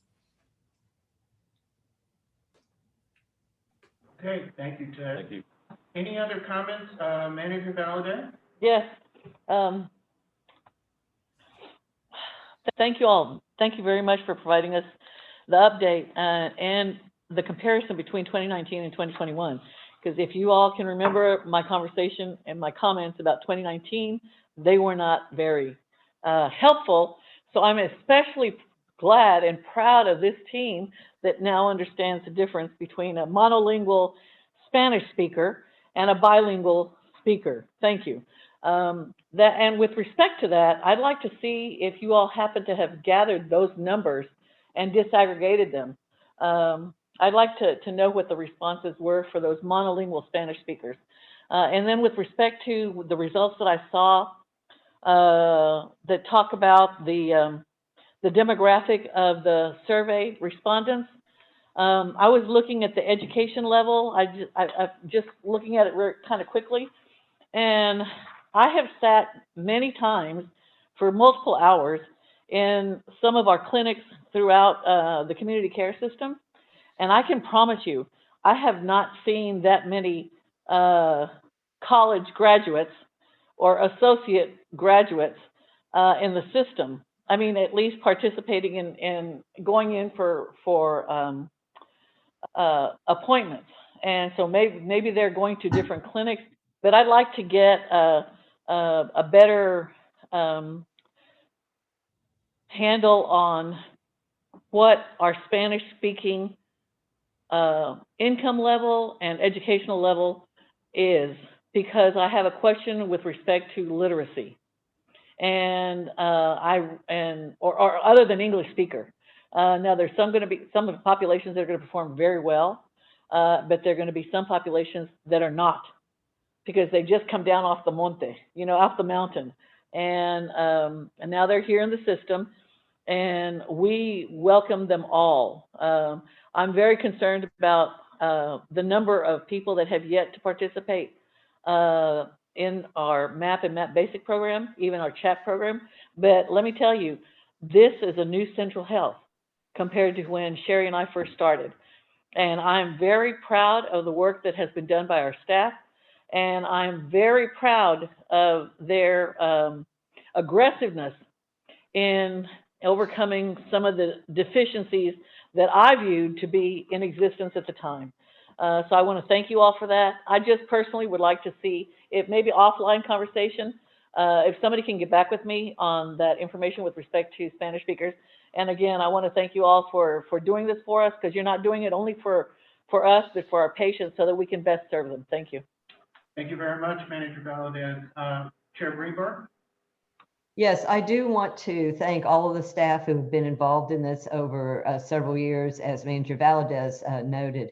Okay, thank you, Ted. Thank you. Any other comments, Manager Valadez? Yes. Thank you all. Thank you very much for providing us the update and the comparison between 2019 and 2021. Because if you all can remember my conversation and my comments about 2019, they were not very helpful. So I'm especially glad and proud of this team that now understands the difference between a monolingual Spanish speaker and a bilingual speaker. Thank you. And with respect to that, I'd like to see if you all happen to have gathered those numbers and disaggregated them. I'd like to know what the responses were for those monolingual Spanish speakers. And then with respect to the results that I saw that talk about the demographic of the survey respondents, I was looking at the education level. I'm just looking at it kind of quickly. And I have sat many times for multiple hours in some of our clinics throughout the community care system. And I can promise you, I have not seen that many college graduates or associate graduates in the system. I mean, at least participating in going in for appointments. And so maybe they're going to different clinics, but I'd like to get a better handle on what our Spanish speaking income level and educational level is, because I have a question with respect to literacy and or other than English speaker. Now there's some of the populations that are going to perform very well, but there are going to be some populations that are not, because they just come down off the monte, off the mountain, and now they're here in the system, and we welcome them all. I'm very concerned about the number of people that have yet to participate in our MAP and MAP Basic program, even our CHAP program. But let me tell you, this is a new Central Health compared to when Sherry and I first started. And I'm very proud of the work that has been done by our staff. And I'm very proud of their aggressiveness in overcoming some of the deficiencies that I viewed to be in existence at the time. So I want to thank you all for that. I just personally would like to see it, maybe offline conversation, if somebody can get back with me on that information with respect to Spanish speakers. And again, I want to thank you all for doing this for us, because you're not doing it only for us, but for our patients, so that we can best serve them. Thank you. Thank you very much, Manager Valadez. Chair Greenberg? Yes, I do want to thank all of the staff who have been involved in this over several years, as Manager Valadez noted.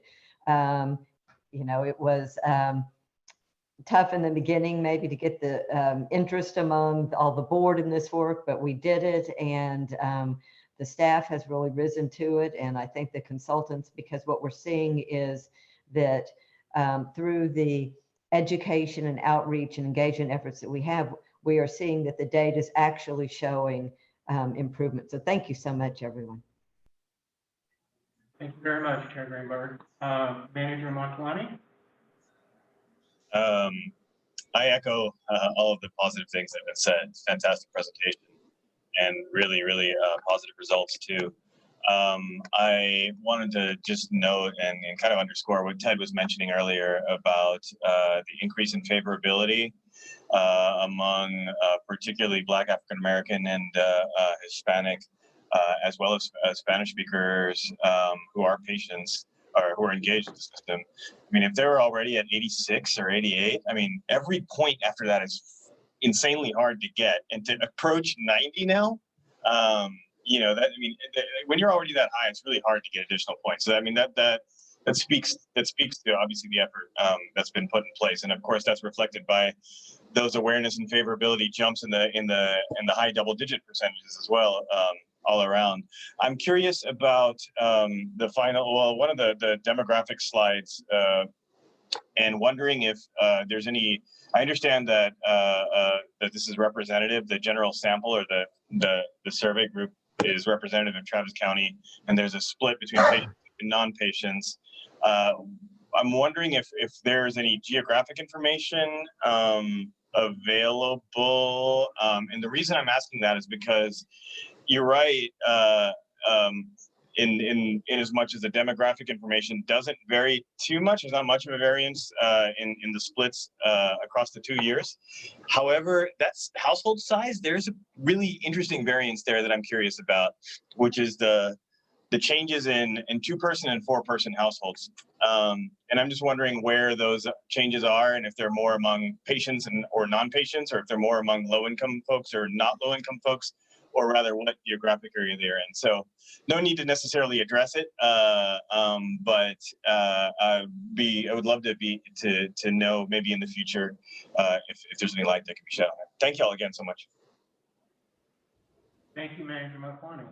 It was tough in the beginning, maybe to get the interest among all the board in this work, but we did it, and the staff has really risen to it, and I think the consultants, because what we're seeing is that through the education and outreach and engagement efforts that we have, we are seeing that the data is actually showing improvement. So thank you so much, everyone. Thank you very much, Chair Greenberg. Manager Montolani? I echo all of the positive things that have been said. Fantastic presentation and really, really positive results too. I wanted to just note and kind of underscore what Ted was mentioning earlier about the increase in favorability among particularly Black, African American, and Hispanic, as well as Spanish speakers who are patients or who are engaged in the system. I mean, if they were already at 86 or 88, I mean, every point after that is insanely hard to get, and to approach 90 now, when you're already that high, it's really hard to get additional points. So I mean, that speaks to obviously the effort that's been put in place, and of course that's reflected by those awareness and favorability jumps in the high double-digit percentages as well, all around. I'm curious about one of the demographic slides, and wondering if there's any. I understand that that this is representative. The general sample or the survey group is representative of Travis County, and there's a split between patients and non-patients. I'm wondering if there's any geographic information available, and the reason I'm asking that is because you're right. In as much as the demographic information doesn't vary too much, there's not much of a variance in the splits across the 2 years. However, that's household size. There's a really interesting variance there that I'm curious about, which is the changes in 2-person and 4-person households. And I'm just wondering where those changes are, and if they're more among patients or non-patients, or if they're more among low-income folks or not low-income folks, or rather what geographic area they're in. So no need to necessarily address it, but I would love to know maybe in the future if there's any light that can be shed on it. Thank you all again so much. Thank you, Manager Montolani.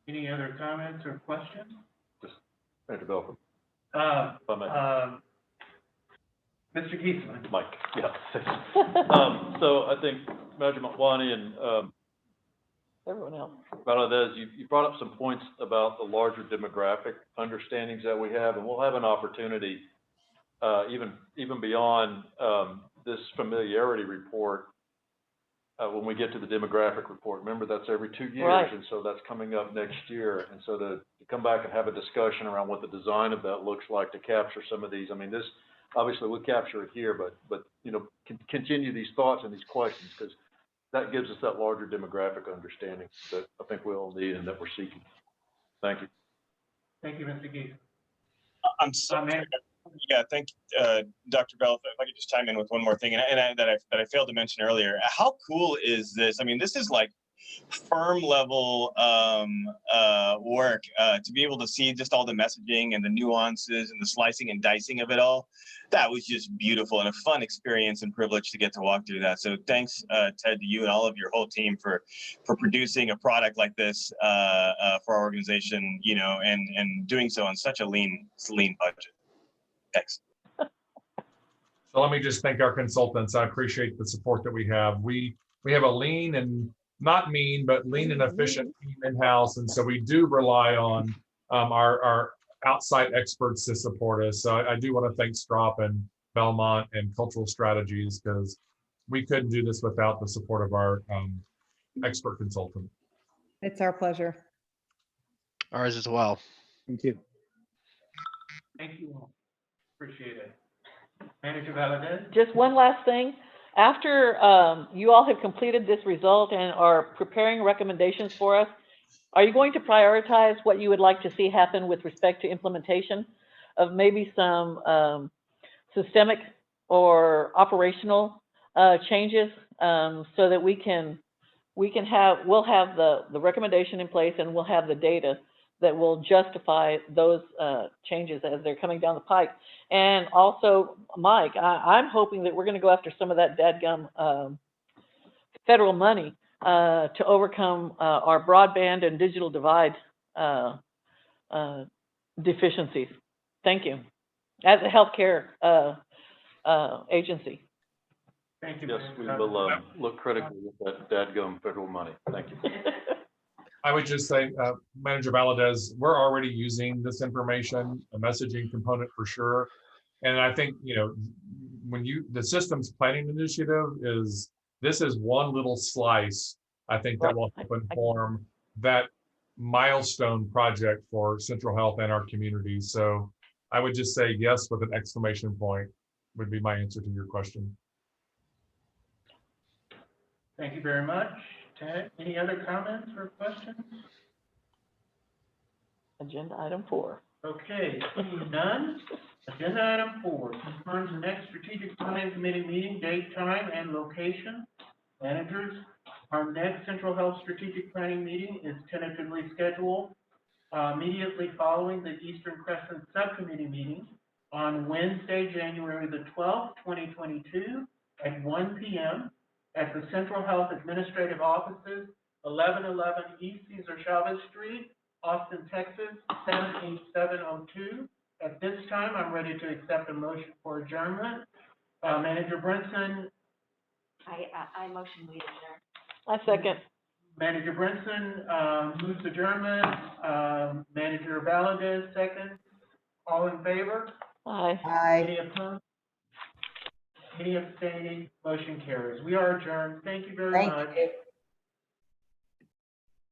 Any other comments or questions? Just Manager Belford. Mr. Geisler. Mike, yeah. So I think Manager Motwani and Everyone else. Valdez, you brought up some points about the larger demographic understandings that we have, and we'll have an opportunity, even beyond this familiarity report, when we get to the demographic report. Remember, that's every 2 years, Right. and so that's coming up next year. And so to come back and have a discussion around what the design of that looks like to capture some of these. I mean, this obviously we'll capture it here, but you know, continue these thoughts and these questions, because that gives us that larger demographic understanding that I think we all need and that we're seeking. Thank you. Thank you, Mr. Geisler. I'm sorry. Yeah, thank Dr. Bell. If I could just chime in with one more thing, that I failed to mention earlier. How cool is this? I mean, this is like firm level work to be able to see just all the messaging and the nuances and the slicing and dicing of it all. That was just beautiful and a fun experience and privilege to get to walk through that. So thanks, Ted, to you and all of your whole team for producing a product like this for our organization, you know, and doing so on such a lean budget. Thanks. So let me just thank our consultants. I appreciate the support that we have. We have a lean and not mean, but lean and efficient team in-house. And so we do rely on our outside experts to support us. So I do want to thank Strop and Belmont and Cultural Strategies, because we couldn't do this without the support of our expert consultant. It's our pleasure. Ours as well. Thank you. Thank you all. Appreciate it. Manager Valdez. Just one last thing. After you all have completed this result and are preparing recommendations for us, are you going to prioritize what you would like to see happen with respect to implementation of maybe some systemic or operational changes, so that we'll have the recommendation in place, and we'll have the data that will justify those changes as they're coming down the pike? And also, Mike, I'm hoping that we're going to go after some of that dadgum federal money to overcome our broadband and digital divide deficiencies. Thank you. As a healthcare agency. Thank you. Yes, we will look critically at that dadgum federal money. Thank you. I would just say, Manager Valadez, we're already using this information, a messaging component for sure. And I think, you know, the systems planning initiative this is one little slice, I think, that will help inform that milestone project for Central Health and our community. So I would just say yes with an exclamation point would be my answer to your question. Thank you very much. Ted, any other comments or questions? Agenda item 4. Okay, seeing none. Agenda item 4 confirms the next strategic planning committee meeting date, time, and location. Managers, our next Central Health strategic planning meeting is tentatively scheduled immediately following the Eastern Crescent Subcommittee meeting on Wednesday, January the 12th, 2022 at 1 p.m. at the Central Health Administrative Offices, 1111 East Cesar Chavez Street, Austin, Texas, 78702. At this time, I'm ready to accept a motion for adjournment. Manager Brinson. I motion we adjourn. I second. Manager Brinson moves adjournment. Manager Valadez second. All in favor? Aye. Any opposed? Any abstaining? Motion carries. We are adjourned. Thank you very much. Thank you.